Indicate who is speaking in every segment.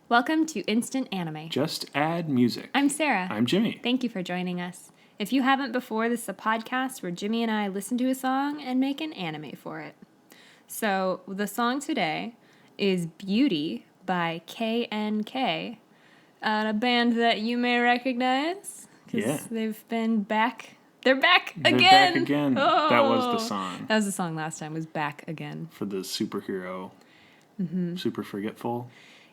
Speaker 1: Welcome to Instant Anime.
Speaker 2: Just add music.
Speaker 1: I'm Sarah.
Speaker 2: I'm Jimmy.
Speaker 1: Thank you for joining us. If you haven't before, this is a podcast where Jimmy and I listen to a song and make an anime for it. So the song today is Beauty by KNK, a band that you may recognize.
Speaker 2: Yeah.
Speaker 1: They've been back. They're back again.
Speaker 2: They're back again.
Speaker 1: Oh.
Speaker 2: That was the song.
Speaker 1: That was the song last time, was Back Again.
Speaker 2: For the superhero. Mm-hmm. Super forgetful.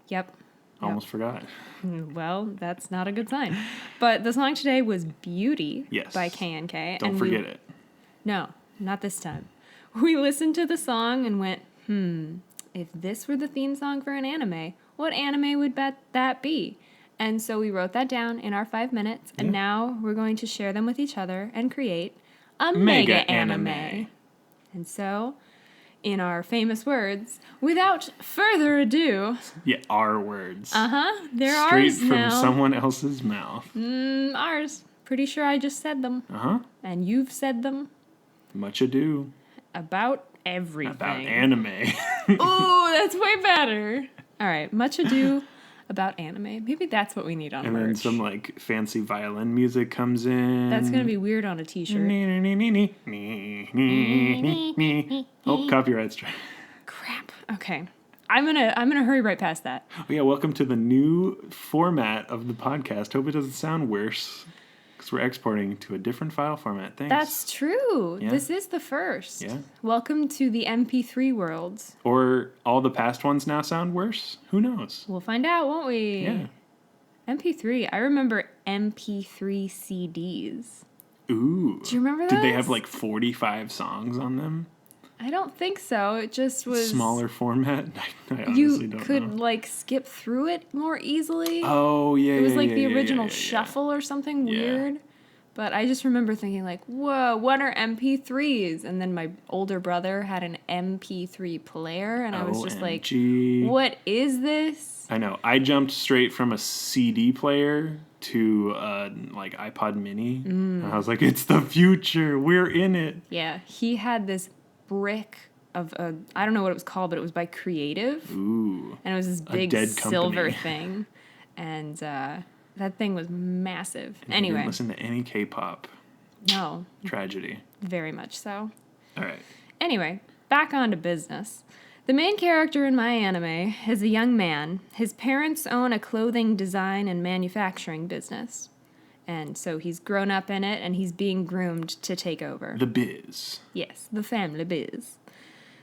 Speaker 1: Yep.
Speaker 2: Almost forgot.
Speaker 1: Well, that's not a good sign. But the song today was Beauty by KNK.
Speaker 2: Don't forget it.
Speaker 1: No, not this time. We listened to the song and went, if this were the theme song for an anime, what anime would that be? And so we wrote that down in our 5 minutes, and now we're going to share them with each other and create a mega anime. And so, in our famous words, without further ado...
Speaker 2: Yeah, our words.
Speaker 1: They're
Speaker 2: Straight
Speaker 1: ours now.
Speaker 2: from someone else's mouth.
Speaker 1: Ours. Pretty sure I just said them. And you've said them.
Speaker 2: Much ado.
Speaker 1: About everything.
Speaker 2: About anime.
Speaker 1: Ooh, that's way better. All right, much ado about anime. Maybe that's what we need on
Speaker 2: and
Speaker 1: merch.
Speaker 2: then some like fancy violin music comes in.
Speaker 1: That's gonna be weird on a t-shirt.
Speaker 2: Oh, copyright strike.
Speaker 1: Crap. Okay. I'm gonna hurry right past that.
Speaker 2: Oh yeah, welcome to the new format of the podcast. Hope it doesn't sound worse. Because we're exporting to a different file format. Thanks.
Speaker 1: That's true.
Speaker 2: Yeah.
Speaker 1: This is the first.
Speaker 2: Yeah.
Speaker 1: Welcome to the MP3 world.
Speaker 2: Or all the past ones now sound worse? Who knows?
Speaker 1: We'll find out, won't we?
Speaker 2: Yeah.
Speaker 1: MP3. I remember MP3 CDs.
Speaker 2: Ooh.
Speaker 1: Do you remember
Speaker 2: Did they
Speaker 1: those?
Speaker 2: have like 45 songs on them?
Speaker 1: I don't think so. It just was...
Speaker 2: Smaller format? I honestly
Speaker 1: You
Speaker 2: don't
Speaker 1: could,
Speaker 2: know.
Speaker 1: like, skip through it more easily.
Speaker 2: Oh, yeah,
Speaker 1: It was
Speaker 2: yeah,
Speaker 1: like
Speaker 2: yeah,
Speaker 1: the
Speaker 2: yeah,
Speaker 1: original
Speaker 2: yeah, yeah.
Speaker 1: shuffle or something
Speaker 2: Yeah.
Speaker 1: weird. But I just remember thinking, like, whoa, what are MP3s? And then my older brother had an MP3 player, and I was just like,
Speaker 2: OMG.
Speaker 1: what is this?
Speaker 2: I know. I jumped straight from a CD player to like iPod Mini. And I was like, it's the future. We're in it.
Speaker 1: Yeah, he had this brick of a, I don't know what it was called, but it was by Creative.
Speaker 2: Ooh.
Speaker 1: And it was this big
Speaker 2: dead
Speaker 1: silver
Speaker 2: company.
Speaker 1: thing. And that thing was massive.
Speaker 2: And
Speaker 1: Anyway.
Speaker 2: You didn't listen to any K-pop.
Speaker 1: No.
Speaker 2: Tragedy.
Speaker 1: Very much so.
Speaker 2: All right.
Speaker 1: Anyway, back on to business. The main character in my anime is a young man. His parents own a clothing design and manufacturing business. And so he's grown up in it, and he's being groomed to take over.
Speaker 2: The biz.
Speaker 1: Yes, the family biz.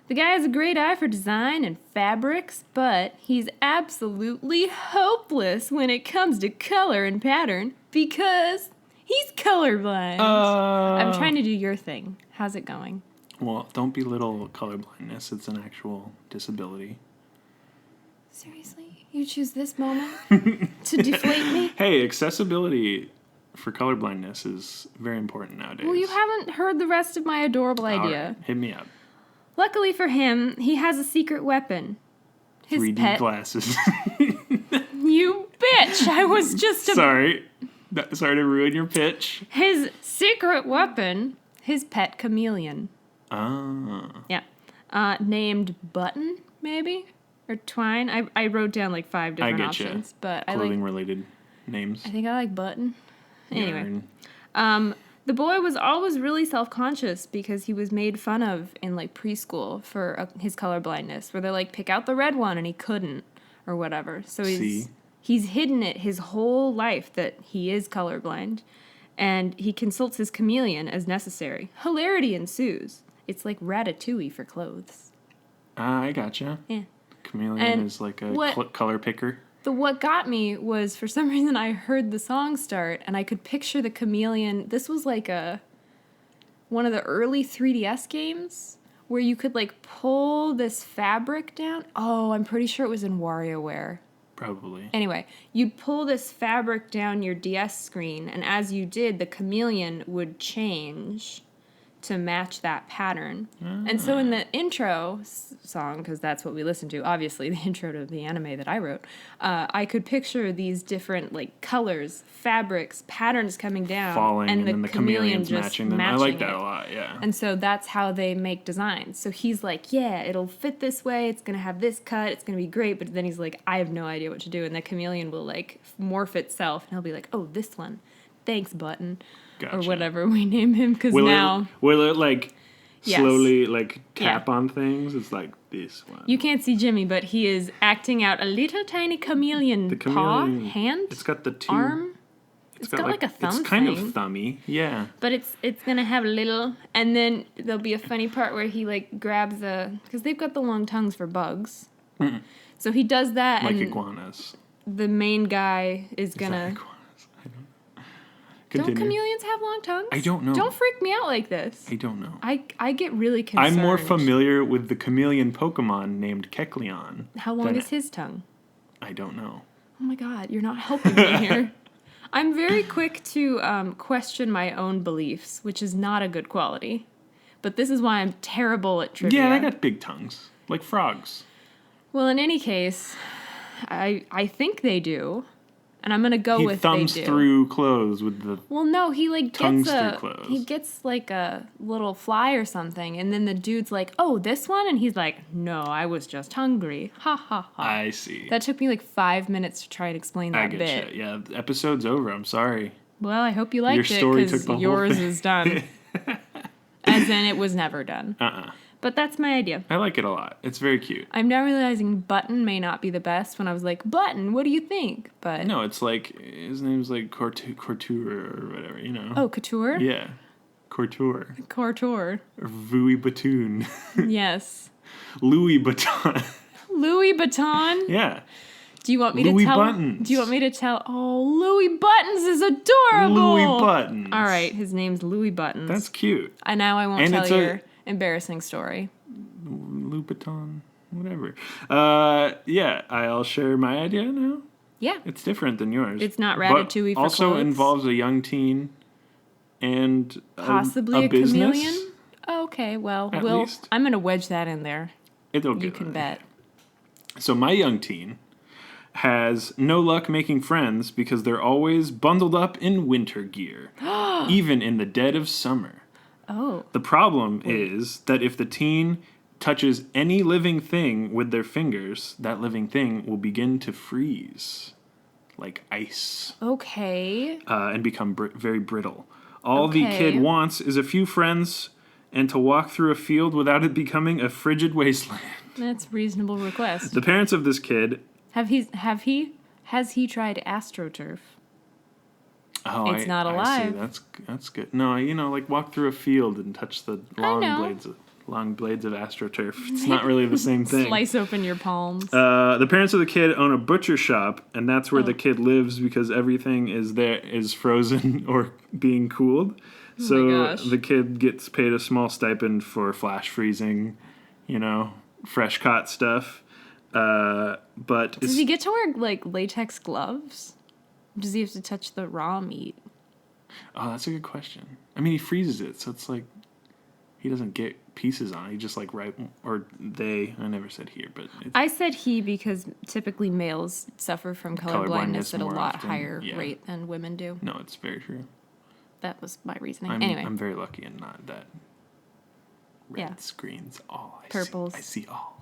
Speaker 1: The guy has a great eye for design and fabrics, but he's absolutely hopeless when it comes to color and pattern because he's colorblind. I'm trying to do your thing. How's it going?
Speaker 2: Well, don't belittle colorblindness. It's an actual disability.
Speaker 1: Seriously? You choose this moment to deflate me?
Speaker 2: Hey, accessibility for colorblindness is very important nowadays.
Speaker 1: Well, you haven't heard the rest of my adorable
Speaker 2: All
Speaker 1: idea.
Speaker 2: right, hit me up.
Speaker 1: Luckily for him, he has a secret weapon. His
Speaker 2: 3D
Speaker 1: pet.
Speaker 2: glasses.
Speaker 1: You bitch! I was just a...
Speaker 2: Sorry to ruin your pitch.
Speaker 1: His secret weapon, his pet chameleon.
Speaker 2: Ah.
Speaker 1: Yeah. Named Button, maybe? Or Twine? I wrote down like 5 different options. But
Speaker 2: Clothing-related names.
Speaker 1: I think I like Button. Anyway.
Speaker 2: Yarn.
Speaker 1: The boy was always really self-conscious because he was made fun of in, like, preschool for his colorblindness, where they're like, pick out the red one, and he couldn't, or whatever. So he's hidden it his whole life that he is colorblind, and he consults his chameleon as necessary. Hilarity ensues. It's like Ratatouille for clothes.
Speaker 2: I gotcha.
Speaker 1: Yeah.
Speaker 2: Chameleon
Speaker 1: And
Speaker 2: is like a color picker.
Speaker 1: What got me was, for some reason, I heard the song start, and I could picture the chameleon. This was like one of the early 3DS games, where you could, like, pull this fabric down. Oh, I'm pretty sure it was in WarioWare.
Speaker 2: Probably.
Speaker 1: Anyway, you'd pull this fabric down your DS screen, and as you did, the chameleon would change to match that pattern. And so in the intro song, because that's what we listened to, obviously the intro to the anime that I wrote, I could picture these different like colors, fabrics, patterns coming down,
Speaker 2: falling, and then the chameleons
Speaker 1: just
Speaker 2: matching them. I like that a lot, yeah.
Speaker 1: And so that's how they make designs. So he's like, yeah, it'll fit this way, it's gonna have this cut, it's gonna be great, but then he's like, I have no idea what to do, and the chameleon will like morph itself, and he'll be like, oh, this one, thanks, Button.
Speaker 2: Gotcha.
Speaker 1: Or whatever we name him, because
Speaker 2: will
Speaker 1: now...
Speaker 2: Will it, like,
Speaker 1: Yes.
Speaker 2: slowly, like, tap on things? It's like this one.
Speaker 1: You can't see Jimmy, but he is acting out a little tiny chameleon, paw, hand,
Speaker 2: it's got the two...
Speaker 1: arm. It's got like a thumb
Speaker 2: It's kind
Speaker 1: thing.
Speaker 2: of thummy, yeah.
Speaker 1: But it's gonna have a little... And then there'll be a funny part where he, like, grabs a... Because they've got the long tongues for bugs.
Speaker 2: Mm-mm.
Speaker 1: So he does that,
Speaker 2: Like
Speaker 1: and
Speaker 2: iguanas.
Speaker 1: the main guy is gonna...
Speaker 2: Is that iguanas? I don't know. Continue.
Speaker 1: Don't chameleons have long tongues?
Speaker 2: I don't know.
Speaker 1: Don't freak me out like this.
Speaker 2: I don't know.
Speaker 1: I get really concerned.
Speaker 2: I'm more familiar with the chameleon Pokemon named Kecleon.
Speaker 1: How long is his tongue?
Speaker 2: I don't know.
Speaker 1: Oh my god, you're not helping me here. I'm very quick to question my own beliefs, which is not a good quality. But this is why I'm terrible at trivia.
Speaker 2: Yeah, they got big tongues. Like frogs.
Speaker 1: Well, in any case, I think they do. And I'm going to go with they do.
Speaker 2: He thumbs through clothes with the...
Speaker 1: Well, no, he like
Speaker 2: tongues
Speaker 1: gets
Speaker 2: through clothes.
Speaker 1: he gets like a little fly or something, and then the dude's like, "Oh, this one?" And he's like, "No, I was just hungry." Ha ha ha.
Speaker 2: I see.
Speaker 1: That took me like 5 minutes to try and explain that bit.
Speaker 2: I get you. Yeah, the episode's over. I'm sorry.
Speaker 1: Well, I hope you liked
Speaker 2: Your story
Speaker 1: it
Speaker 2: took the
Speaker 1: because
Speaker 2: whole
Speaker 1: yours
Speaker 2: thing.
Speaker 1: is done. As in, it was never done.
Speaker 2: Uh-uh.
Speaker 1: But that's my idea.
Speaker 2: I like it a lot. It's very cute.
Speaker 1: I'm now realizing Button may not be the best when I was like, Button, what do you think? But
Speaker 2: No, it's like, his name's like Couture or whatever, you know?
Speaker 1: Oh, Couture?
Speaker 2: Yeah. Couture.
Speaker 1: Couture.
Speaker 2: Or Louie Buttons.
Speaker 1: Yes.
Speaker 2: Louie Buttons.
Speaker 1: Louie Button?
Speaker 2: Yeah.
Speaker 1: Do you want me
Speaker 2: Louie
Speaker 1: to tell?
Speaker 2: Buttons.
Speaker 1: Do you want me to tell? Oh, Louie Buttons is adorable.
Speaker 2: Louie Buttons.
Speaker 1: All right, his name's Louie Buttons.
Speaker 2: That's cute.
Speaker 1: And now I won't
Speaker 2: And
Speaker 1: tell
Speaker 2: it's
Speaker 1: your embarrassing story.
Speaker 2: Louie Vuitton, whatever. Yeah, I'll share my idea now.
Speaker 1: Yeah.
Speaker 2: It's different than yours.
Speaker 1: It's not
Speaker 2: but
Speaker 1: Ratatouille for
Speaker 2: also
Speaker 1: clothes.
Speaker 2: involves a young teen and
Speaker 1: Possibly a
Speaker 2: business.
Speaker 1: chameleon. Okay, well,
Speaker 2: At least.
Speaker 1: I'm gonna wedge that in there.
Speaker 2: It'll
Speaker 1: You
Speaker 2: get
Speaker 1: can
Speaker 2: there.
Speaker 1: bet.
Speaker 2: So my young teen has no luck making friends because they're always bundled up in winter gear, even in the dead of summer.
Speaker 1: Oh.
Speaker 2: The problem is that if the teen touches any living thing with their fingers, that living thing will begin to freeze like ice
Speaker 1: Okay.
Speaker 2: and become very brittle. All the
Speaker 1: Okay.
Speaker 2: kid wants is a few friends and to walk through a field without it becoming a frigid wasteland.
Speaker 1: That's a reasonable request.
Speaker 2: The parents of this kid...
Speaker 1: Has he tried AstroTurf?
Speaker 2: Oh,
Speaker 1: It's not
Speaker 2: I
Speaker 1: alive.
Speaker 2: see. That's good. No, like walk through a field and touch the long blades of AstroTurf. It's not really the same thing.
Speaker 1: Slice open your palms.
Speaker 2: The parents of the kid own a butcher shop, and that's where the kid lives because everything is frozen or being cooled. So
Speaker 1: gosh.
Speaker 2: the kid gets paid a small stipend for flash freezing, fresh caught stuff. But
Speaker 1: Does he get to wear like latex gloves? Does he have to touch the raw meat?
Speaker 2: Oh, that's a good question. I mean, he freezes it, so it's like he doesn't get pieces on it. He just like or they. I never said here, but
Speaker 1: I said he because typically males suffer from color blindness at a
Speaker 2: more
Speaker 1: lot
Speaker 2: often,
Speaker 1: higher
Speaker 2: yeah.
Speaker 1: rate than women do.
Speaker 2: No, it's very true.
Speaker 1: That was my reasoning.
Speaker 2: I'm
Speaker 1: anyway,
Speaker 2: very lucky in not that. Red
Speaker 1: Yeah.
Speaker 2: screens all.
Speaker 1: Purples.
Speaker 2: I see all.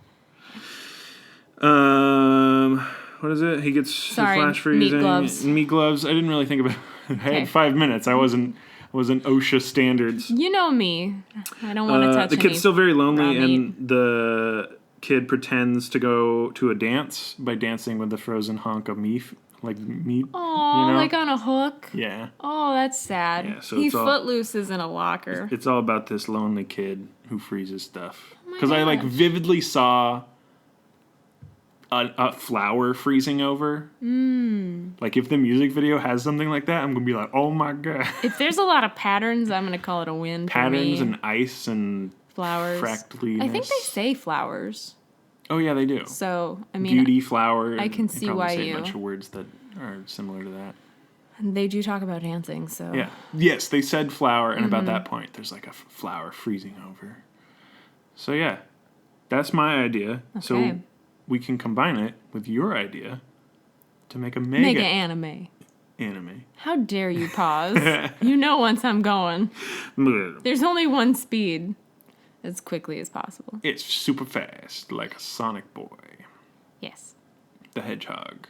Speaker 2: What is it? He gets
Speaker 1: Sorry,
Speaker 2: flash freezing.
Speaker 1: meat gloves.
Speaker 2: Meat gloves. I didn't really think about it. I had 5 minutes. I wasn't OSHA standards.
Speaker 1: you know me. I don't want to touch
Speaker 2: the kid's still very lonely,
Speaker 1: raw
Speaker 2: and the kid pretends to go to a dance by dancing with the frozen hunk of meat.
Speaker 1: Oh, like on a hook.
Speaker 2: Yeah.
Speaker 1: Oh, that's sad.
Speaker 2: Yeah, so
Speaker 1: he
Speaker 2: it's all-
Speaker 1: footlooses in a locker.
Speaker 2: It's all about this lonely kid who freezes stuff.
Speaker 1: Oh my
Speaker 2: Because I
Speaker 1: gosh.
Speaker 2: vividly saw a flower freezing over. Like if the music video has something like that, I'm gonna be like, oh my god.
Speaker 1: If there's a lot of patterns, I'm gonna call it a win.
Speaker 2: Patterns
Speaker 1: for me.
Speaker 2: and ice and
Speaker 1: flowers.
Speaker 2: fractaliness.
Speaker 1: I think they say flowers.
Speaker 2: Oh yeah, they do.
Speaker 1: So I mean,
Speaker 2: Beauty, flower.
Speaker 1: I can
Speaker 2: they
Speaker 1: see
Speaker 2: probably
Speaker 1: why
Speaker 2: say
Speaker 1: you-
Speaker 2: a bunch of words that are similar to that.
Speaker 1: They do talk about dancing, so...
Speaker 2: Yeah. Yes, they said flower, and about that point, there's like a flower freezing over. So yeah, that's my idea.
Speaker 1: Okay.
Speaker 2: So we can combine it with your idea to make a
Speaker 1: Mega anime.
Speaker 2: anime.
Speaker 1: How dare you pause? You know once I'm going. There's only one speed. As quickly as possible.
Speaker 2: It's super fast, like a Sonic boy.
Speaker 1: Yes.
Speaker 2: The Hedgehog.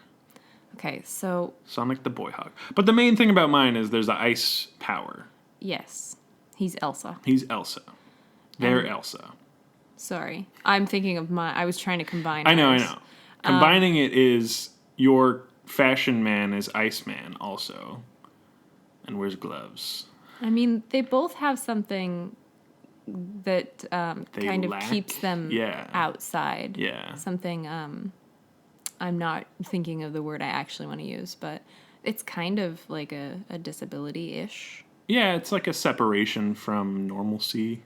Speaker 1: Okay, so...
Speaker 2: Sonic the Boyhog. But the main thing about mine is there's the ice power.
Speaker 1: Yes. He's Elsa.
Speaker 2: He's Elsa. They're Elsa.
Speaker 1: Sorry. I'm thinking of I was trying to combine
Speaker 2: I know.
Speaker 1: ours.
Speaker 2: Combining it is your fashion man is Iceman also. And wears gloves.
Speaker 1: I mean, they both have something that kind of
Speaker 2: lack?
Speaker 1: keeps them outside.
Speaker 2: Yeah.
Speaker 1: Something, I'm not thinking of the word I actually want to use, but it's kind of like a disability-ish.
Speaker 2: Yeah, it's like a separation from normalcy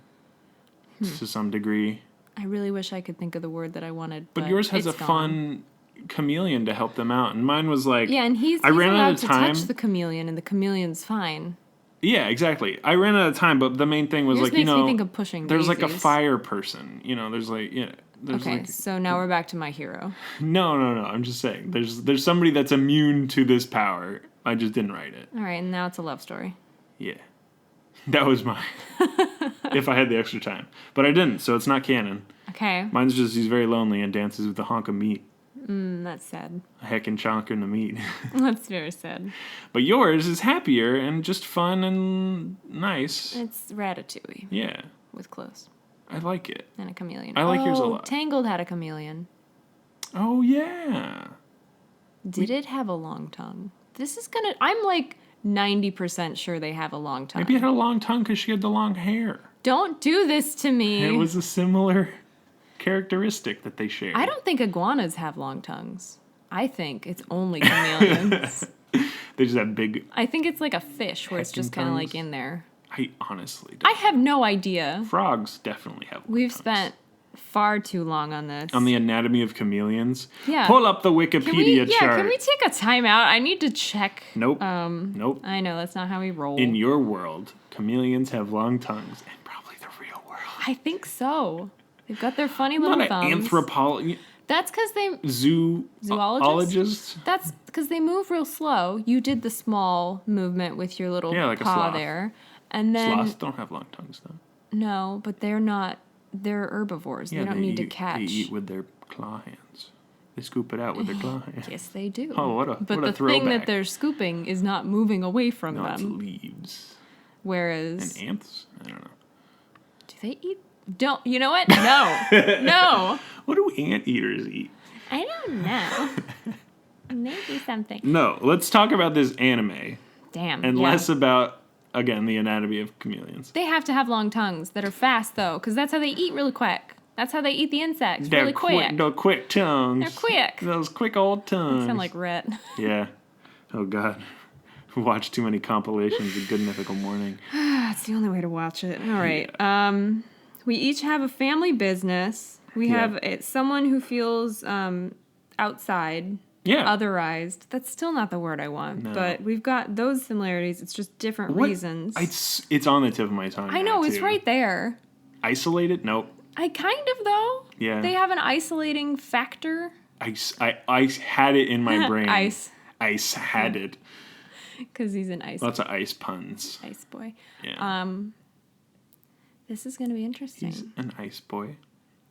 Speaker 2: to some degree.
Speaker 1: I really wish I could think of the word that I wanted,
Speaker 2: but yours has a
Speaker 1: gone.
Speaker 2: Fun chameleon to help them out, and mine was like...
Speaker 1: Yeah, and he's
Speaker 2: ran
Speaker 1: allowed
Speaker 2: out of
Speaker 1: to
Speaker 2: time.
Speaker 1: touch the chameleon, and the chameleon's fine.
Speaker 2: Yeah, exactly. I ran out of time, but the main thing was
Speaker 1: Yours
Speaker 2: like, you
Speaker 1: makes
Speaker 2: know...
Speaker 1: me think of pushing
Speaker 2: there's like a
Speaker 1: daisies.
Speaker 2: fire person. You know, there's like... Yeah, there's
Speaker 1: Okay,
Speaker 2: like,
Speaker 1: so now we're back to my hero.
Speaker 2: No. I'm just saying. There's somebody that's immune to this power. I just didn't write it.
Speaker 1: All right, and now it's a love story.
Speaker 2: Yeah. That was mine. If I had the extra time. But I didn't, so it's not canon.
Speaker 1: Okay.
Speaker 2: Mine's just he's very lonely and dances with a honk of meat.
Speaker 1: That's sad.
Speaker 2: A heckin' chonk in the meat.
Speaker 1: That's very sad.
Speaker 2: But yours is happier and just fun and nice.
Speaker 1: It's Ratatouille.
Speaker 2: Yeah.
Speaker 1: With clothes.
Speaker 2: I like it.
Speaker 1: And a chameleon.
Speaker 2: I like yours a lot.
Speaker 1: Tangled had a chameleon.
Speaker 2: Oh, yeah.
Speaker 1: Did it have a long tongue? I'm like 90% sure they have a long tongue.
Speaker 2: Maybe it had a long tongue because she had the long hair.
Speaker 1: Don't do this to me.
Speaker 2: It was a similar characteristic that they shared.
Speaker 1: I don't think iguanas have long tongues. I think it's only chameleons.
Speaker 2: They just have big...
Speaker 1: I think it's like a fish where it's just kind of
Speaker 2: tongues.
Speaker 1: like in there.
Speaker 2: I honestly
Speaker 1: I
Speaker 2: don't.
Speaker 1: have no idea.
Speaker 2: Frogs definitely have long
Speaker 1: We've
Speaker 2: tongues.
Speaker 1: spent far too long on this.
Speaker 2: On the anatomy of chameleons?
Speaker 1: Yeah.
Speaker 2: Pull up the Wikipedia chart.
Speaker 1: Can we take a timeout? I need to check.
Speaker 2: Nope. Nope.
Speaker 1: I know, that's not how we roll.
Speaker 2: In your world, chameleons have long tongues, and probably the real world.
Speaker 1: I think so. They've got their funny
Speaker 2: I'm
Speaker 1: little
Speaker 2: not
Speaker 1: thumbs.
Speaker 2: an anthropologist.
Speaker 1: That's because they...
Speaker 2: Zoologist?
Speaker 1: That's because they move real slow. You did the small movement with your little
Speaker 2: like a
Speaker 1: paw
Speaker 2: sloth.
Speaker 1: there. And then...
Speaker 2: Sloths don't have long tongues, though.
Speaker 1: No, but they're not... They're herbivores.
Speaker 2: Yeah,
Speaker 1: they don't need to catch.
Speaker 2: They eat with their claw hands. They scoop it out with their claw hands.
Speaker 1: Yes, they do.
Speaker 2: Oh, what a
Speaker 1: But
Speaker 2: what a
Speaker 1: the thing
Speaker 2: throwback.
Speaker 1: that they're scooping is not moving away from
Speaker 2: No, it's
Speaker 1: them.
Speaker 2: leaves.
Speaker 1: Whereas...
Speaker 2: And ants? I don't know.
Speaker 1: Do they eat... Don't... You know what? No. No.
Speaker 2: What do anteaters eat?
Speaker 1: I don't know. Maybe something.
Speaker 2: No, let's talk about this anime.
Speaker 1: Damn.
Speaker 2: And
Speaker 1: yeah.
Speaker 2: less about, again, the anatomy of chameleons.
Speaker 1: They have to have long tongues that are fast, though, because that's how they eat really quick. That's how they eat the insects really quick.
Speaker 2: They're quick tongues.
Speaker 1: They're quick.
Speaker 2: Those quick old tongues.
Speaker 1: They sound like Rhett.
Speaker 2: Yeah. Oh, God. Watch too many compilations of Good Mythical Morning.
Speaker 1: That's the only way to watch it. All right. Yeah. We each have a family business. We have someone who feels outside, otherized. That's still not the word I want. No. But we've got those similarities. It's just different reasons.
Speaker 2: It's on the tip of my tongue.
Speaker 1: I know. It's right there.
Speaker 2: Isolated? Nope.
Speaker 1: I kind of, though.
Speaker 2: Yeah.
Speaker 1: They have an isolating factor.
Speaker 2: I had it in my brain. Ice had it.
Speaker 1: Because he's an ice.
Speaker 2: Lots of ice puns.
Speaker 1: Ice boy.
Speaker 2: Yeah.
Speaker 1: This is going to be interesting.
Speaker 2: He's an ice boy.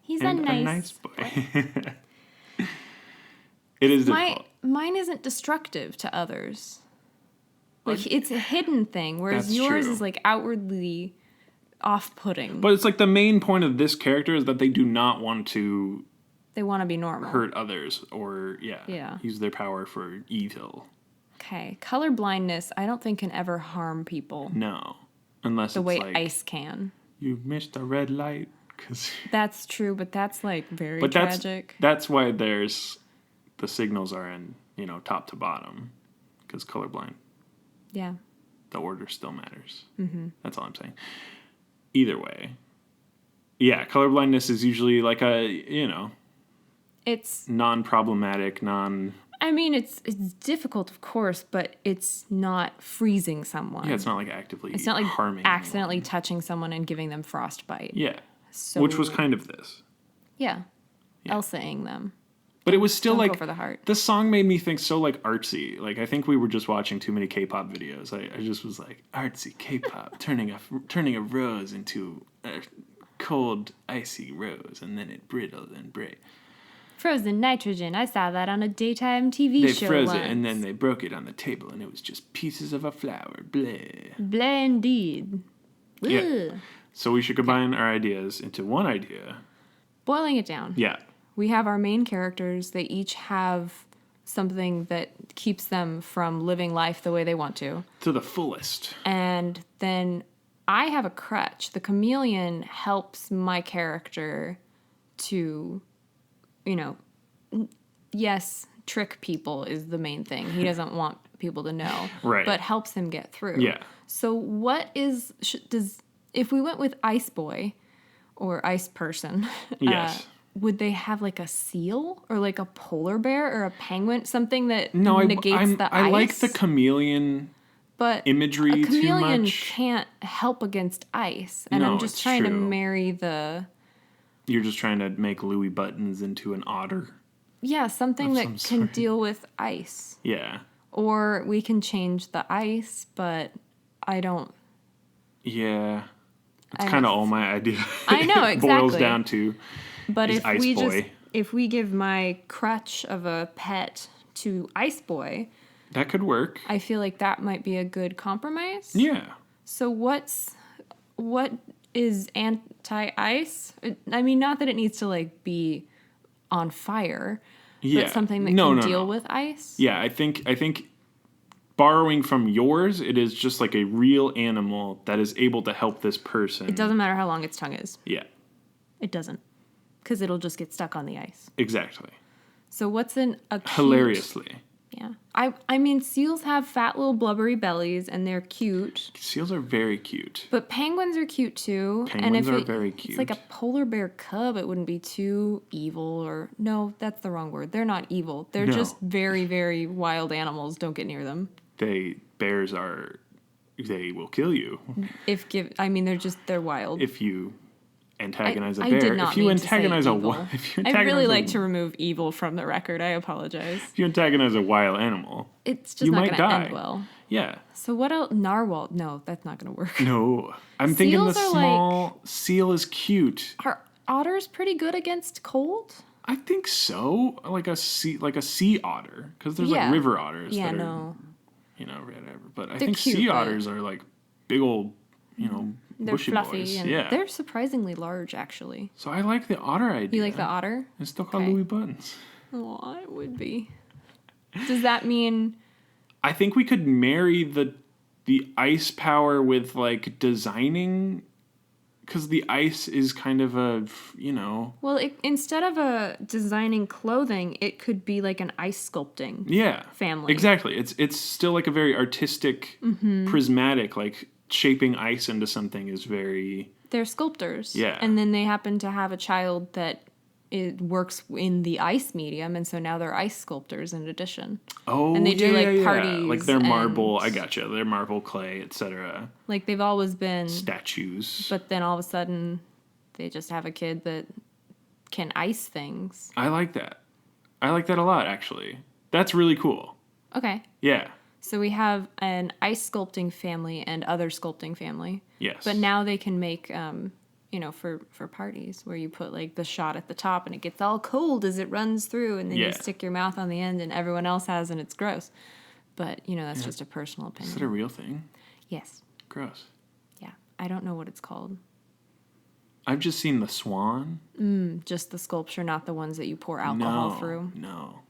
Speaker 1: He's
Speaker 2: and
Speaker 1: a nice
Speaker 2: boy. It is difficult.
Speaker 1: Mine isn't destructive to others. Like, it's a hidden thing, whereas
Speaker 2: That's
Speaker 1: yours
Speaker 2: true.
Speaker 1: is, like, outwardly off-putting.
Speaker 2: But it's like the main point of this character is that they do not want to...
Speaker 1: They want to be normal.
Speaker 2: Hurt others or, use their power for evil.
Speaker 1: Okay. Color blindness, I don't think can ever harm people.
Speaker 2: No. Unless
Speaker 1: the
Speaker 2: it's
Speaker 1: way
Speaker 2: like...
Speaker 1: ice can.
Speaker 2: You missed a red light. Cause
Speaker 1: that's true, but that's, like, very
Speaker 2: but
Speaker 1: tragic.
Speaker 2: That's why there's... The signals are in, top to bottom. Because colorblind.
Speaker 1: Yeah.
Speaker 2: The order still matters.
Speaker 1: Mm-hmm.
Speaker 2: That's all I'm saying. Either way. Yeah, colorblindness is usually like a,
Speaker 1: It's...
Speaker 2: non-problematic,
Speaker 1: I mean, it's difficult, of course, but it's not freezing someone.
Speaker 2: Yeah, it's not like actively
Speaker 1: It's not like
Speaker 2: harming
Speaker 1: accidentally
Speaker 2: anyone.
Speaker 1: touching someone and giving them frostbite.
Speaker 2: Yeah.
Speaker 1: So,
Speaker 2: Which was kind of this.
Speaker 1: Yeah. Elsa-ing them.
Speaker 2: But it was still
Speaker 1: Don't
Speaker 2: like
Speaker 1: go for the heart.
Speaker 2: the song made me think so like artsy. Like I think we were just watching too many K-pop videos. I just was like artsy K-pop, turning a rose into a cold icy rose, and then it brittled and break.
Speaker 1: Frozen nitrogen. I saw that on a daytime TV
Speaker 2: They
Speaker 1: show
Speaker 2: froze
Speaker 1: once.
Speaker 2: it and then they broke it on the table, and it was just pieces of a flower. Bleh.
Speaker 1: Bleh indeed.
Speaker 2: Yeah.
Speaker 1: Ugh.
Speaker 2: So we should combine our ideas into one idea.
Speaker 1: Boiling it down.
Speaker 2: Yeah.
Speaker 1: We have our main characters. They each have something that keeps them from living life the way they want to.
Speaker 2: To the fullest.
Speaker 1: And then I have a crutch. The chameleon helps my character to, yes, trick people is the main thing. He doesn't want people to know.
Speaker 2: Right.
Speaker 1: But helps him get through.
Speaker 2: Yeah.
Speaker 1: So what if we went with Ice Boy or Ice Person,
Speaker 2: Yes.
Speaker 1: would they have like a seal or like a polar bear or a penguin? Something that
Speaker 2: No,
Speaker 1: negates the ice?
Speaker 2: I like the chameleon
Speaker 1: but
Speaker 2: imagery
Speaker 1: a
Speaker 2: too
Speaker 1: chameleon
Speaker 2: much.
Speaker 1: can't help against ice. And
Speaker 2: No,
Speaker 1: I'm just
Speaker 2: it's
Speaker 1: trying to
Speaker 2: true.
Speaker 1: marry the...
Speaker 2: You're just trying to make Louie Buttons into an otter.
Speaker 1: Yeah, something
Speaker 2: Of
Speaker 1: that
Speaker 2: some
Speaker 1: can
Speaker 2: sort.
Speaker 1: deal with ice.
Speaker 2: Yeah.
Speaker 1: Or we can change the ice, but I don't...
Speaker 2: Yeah. It's
Speaker 1: I
Speaker 2: kind of
Speaker 1: have-
Speaker 2: all my idea.
Speaker 1: I know,
Speaker 2: It boils
Speaker 1: exactly.
Speaker 2: down to
Speaker 1: But
Speaker 2: is
Speaker 1: if
Speaker 2: Ice
Speaker 1: we
Speaker 2: Boy.
Speaker 1: if we give my crutch of a pet to Ice Boy,
Speaker 2: that could work.
Speaker 1: I feel like that might be a good compromise.
Speaker 2: Yeah.
Speaker 1: So what is anti-ice? I mean, not that it needs to like be on fire,
Speaker 2: Yeah.
Speaker 1: but something that
Speaker 2: No,
Speaker 1: can
Speaker 2: no,
Speaker 1: deal
Speaker 2: no.
Speaker 1: with ice.
Speaker 2: Yeah, I think borrowing from yours, it is just like a real animal that is able to help this person.
Speaker 1: It doesn't matter how long its tongue is.
Speaker 2: Yeah.
Speaker 1: It doesn't, because it'll just get stuck on the ice.
Speaker 2: Exactly.
Speaker 1: So what's a cute...
Speaker 2: Hilariously.
Speaker 1: Yeah. I mean, seals have fat little blubbery bellies, and they're cute.
Speaker 2: Seals are very cute.
Speaker 1: But penguins are cute, too.
Speaker 2: Penguins
Speaker 1: and
Speaker 2: are
Speaker 1: if
Speaker 2: very
Speaker 1: It's like a
Speaker 2: cute.
Speaker 1: polar bear cub. It wouldn't be too evil or... No, that's the wrong word. They're not evil. They're
Speaker 2: No.
Speaker 1: just very, very wild animals. Don't get near them.
Speaker 2: They will kill you
Speaker 1: They're wild.
Speaker 2: if you antagonize a
Speaker 1: I
Speaker 2: bear.
Speaker 1: did not
Speaker 2: If you
Speaker 1: mean to say
Speaker 2: antagonize
Speaker 1: evil.
Speaker 2: if you
Speaker 1: I'd
Speaker 2: antagonize
Speaker 1: really
Speaker 2: a-
Speaker 1: like to remove evil from the record. I apologize.
Speaker 2: if you antagonize a wild animal,
Speaker 1: It's just
Speaker 2: you
Speaker 1: not
Speaker 2: might
Speaker 1: going to
Speaker 2: die.
Speaker 1: end well.
Speaker 2: Yeah.
Speaker 1: So what else? Narwhal. No, that's not going to work.
Speaker 2: No. I'm thinking the
Speaker 1: Seals are
Speaker 2: small seal is cute.
Speaker 1: Are otters pretty good against cold?
Speaker 2: I think so. Like a sea otter, because there's
Speaker 1: Yeah.
Speaker 2: like river otters.
Speaker 1: Yeah,
Speaker 2: that are,
Speaker 1: no.
Speaker 2: Whatever. But I
Speaker 1: They're
Speaker 2: think
Speaker 1: cute,
Speaker 2: sea
Speaker 1: but-
Speaker 2: otters are like big old,
Speaker 1: They're
Speaker 2: bushy
Speaker 1: fluffy
Speaker 2: boys.
Speaker 1: and
Speaker 2: Yeah.
Speaker 1: they're surprisingly large, actually.
Speaker 2: So I like the otter idea.
Speaker 1: You like the otter?
Speaker 2: It's still called
Speaker 1: Okay.
Speaker 2: Louie Buttons.
Speaker 1: Oh, it would be. Does that mean
Speaker 2: I think we could marry the ice power with like designing, because the ice is kind of a
Speaker 1: well, instead of designing clothing, it could be like an ice sculpting
Speaker 2: yeah
Speaker 1: family.
Speaker 2: exactly. It's still like a very artistic,
Speaker 1: Mm-hmm.
Speaker 2: prismatic, like shaping ice into something is very
Speaker 1: They're sculptors.
Speaker 2: Yeah.
Speaker 1: And then they happen to have a child that works in the ice medium, and so now they're ice sculptors in addition.
Speaker 2: and
Speaker 1: they do, like, parties
Speaker 2: like their marble.
Speaker 1: and-
Speaker 2: I gotcha. Their marble, clay, etc.
Speaker 1: Like they've always been,
Speaker 2: Statues.
Speaker 1: but then all of a sudden they just have a kid that can ice things.
Speaker 2: I like that. I like that a lot, actually. That's really cool.
Speaker 1: Okay.
Speaker 2: Yeah.
Speaker 1: So we have an ice sculpting family and other sculpting family.
Speaker 2: Yes.
Speaker 1: But now they can make, for parties where you put like the shot at the top and it gets all cold as it runs through, and then
Speaker 2: Yeah.
Speaker 1: you stick your mouth on the end and everyone else has, and it's gross. But, that's just a personal
Speaker 2: Is that a
Speaker 1: opinion.
Speaker 2: real thing?
Speaker 1: Yes.
Speaker 2: Gross.
Speaker 1: Yeah. I don't know what it's called.
Speaker 2: I've just seen the swan.
Speaker 1: Just the sculpture, not the ones that you pour alcohol through.
Speaker 2: No.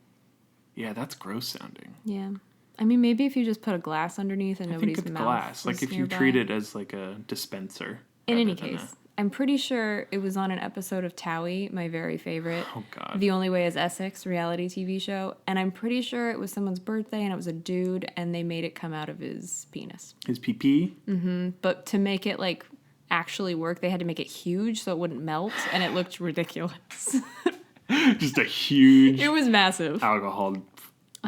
Speaker 2: Yeah, that's gross sounding.
Speaker 1: Yeah. I mean, maybe if you just put a glass underneath and
Speaker 2: I think
Speaker 1: nobody's
Speaker 2: it's
Speaker 1: mouth
Speaker 2: glass. Like
Speaker 1: is
Speaker 2: if you
Speaker 1: nearby.
Speaker 2: treat it as like a dispenser.
Speaker 1: In any
Speaker 2: rather than
Speaker 1: case, I'm pretty sure it was on an episode of Towie, my very favorite.
Speaker 2: Oh, God.
Speaker 1: The Only Way is Essex reality TV show. And I'm pretty sure it was someone's birthday and it was a dude and they made it come out of his penis.
Speaker 2: His pee-pee?
Speaker 1: But to make it like actually work, they had to make it huge so it wouldn't melt, and it looked ridiculous.
Speaker 2: Just a huge
Speaker 1: It was massive.
Speaker 2: alcohol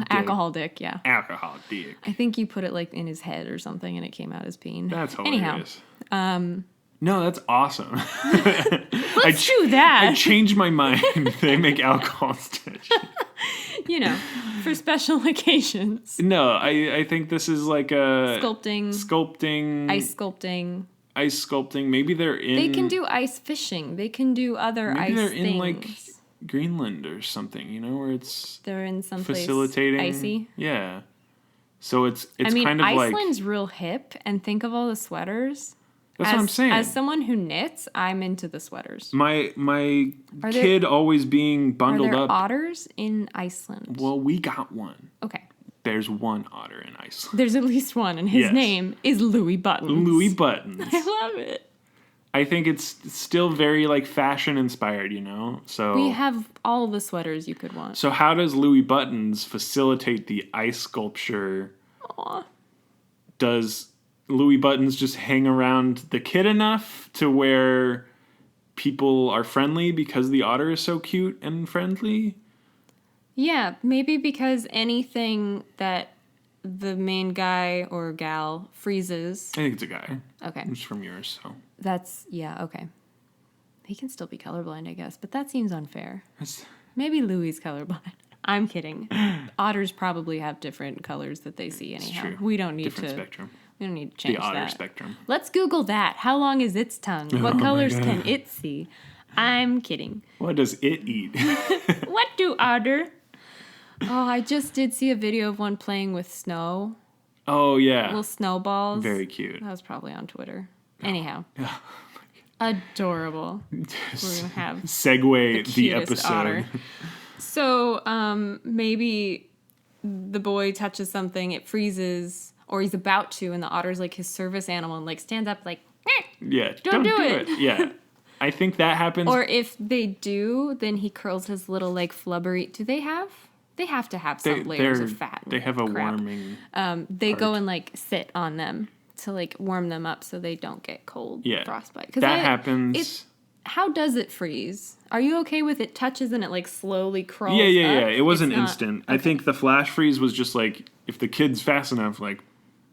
Speaker 1: Alcohol dick, yeah.
Speaker 2: Alcohol dick.
Speaker 1: I think you put it like in his head or something and it came out as peen.
Speaker 2: That's
Speaker 1: Anyhow,
Speaker 2: hilarious. No, that's awesome.
Speaker 1: let's do that.
Speaker 2: I changed my mind. They make alcohol stitch.
Speaker 1: You know, for special occasions.
Speaker 2: No, I think this is like a...
Speaker 1: Sculpting. Ice sculpting.
Speaker 2: Maybe they're in...
Speaker 1: They can do ice fishing. They can do other ice things.
Speaker 2: Maybe they're in like Greenland or something, you know, where it's...
Speaker 1: They're in some
Speaker 2: facilitating,
Speaker 1: place icy.
Speaker 2: Yeah. So it's kind of like...
Speaker 1: Iceland's real hip, and think of all the sweaters.
Speaker 2: That's what I'm saying.
Speaker 1: As someone who knits, I'm into the sweaters.
Speaker 2: My kid always being bundled
Speaker 1: up. Are there
Speaker 2: up.
Speaker 1: otters in Iceland?
Speaker 2: Well, we got one.
Speaker 1: Okay.
Speaker 2: There's one otter in Iceland.
Speaker 1: There's at least one, and his name is Louie Buttons.
Speaker 2: Louie Buttons.
Speaker 1: I love it.
Speaker 2: I think it's still very like fashion inspired, you know? So
Speaker 1: we have all the sweaters you could want.
Speaker 2: So how does Louie Buttons facilitate the ice sculpture?
Speaker 1: Aw.
Speaker 2: Does Louie Buttons just hang around the kid enough to where people are friendly because the otter is so cute and friendly?
Speaker 1: Yeah, maybe because anything that the main guy or gal freezes.
Speaker 2: I think it's a guy.
Speaker 1: Okay.
Speaker 2: It's from yours, so.
Speaker 1: Okay. He can still be colorblind, I guess, but that seems unfair. Maybe Louie's colorblind. I'm kidding. Otters probably have different colors that they see anyhow.
Speaker 2: It's true.
Speaker 1: We don't need
Speaker 2: different spectrum.
Speaker 1: We don't need to change
Speaker 2: the otter
Speaker 1: that.
Speaker 2: spectrum.
Speaker 1: Let's Google that. How long is its tongue? What colors can it see? I'm kidding.
Speaker 2: What does it eat?
Speaker 1: What do otter? Oh, I just did see a video of one playing with snow.
Speaker 2: Oh, yeah.
Speaker 1: Little snowballs.
Speaker 2: Very cute.
Speaker 1: That was probably on Twitter. Anyhow. Adorable. We're going to have
Speaker 2: segue the episode.
Speaker 1: Otter. So maybe the boy touches something, it freezes, or he's about to, and the otter's like his service animal and like stands up like,
Speaker 2: yeah,
Speaker 1: don't do it.
Speaker 2: Yeah. I think that happens.
Speaker 1: Or if they do, then he curls his little like flubbery. Do they have? They have to have some layers of fat.
Speaker 2: They have a
Speaker 1: crap.
Speaker 2: warming.
Speaker 1: They go and like sit on them to like warm them up so they don't get cold.
Speaker 2: Yeah,
Speaker 1: frostbite.
Speaker 2: That happens.
Speaker 1: How does it freeze? Are you okay with it touches and it like slowly crawls?
Speaker 2: Yeah. It wasn't instant. Okay. I think the flash freeze was just like if the kid's fast enough, like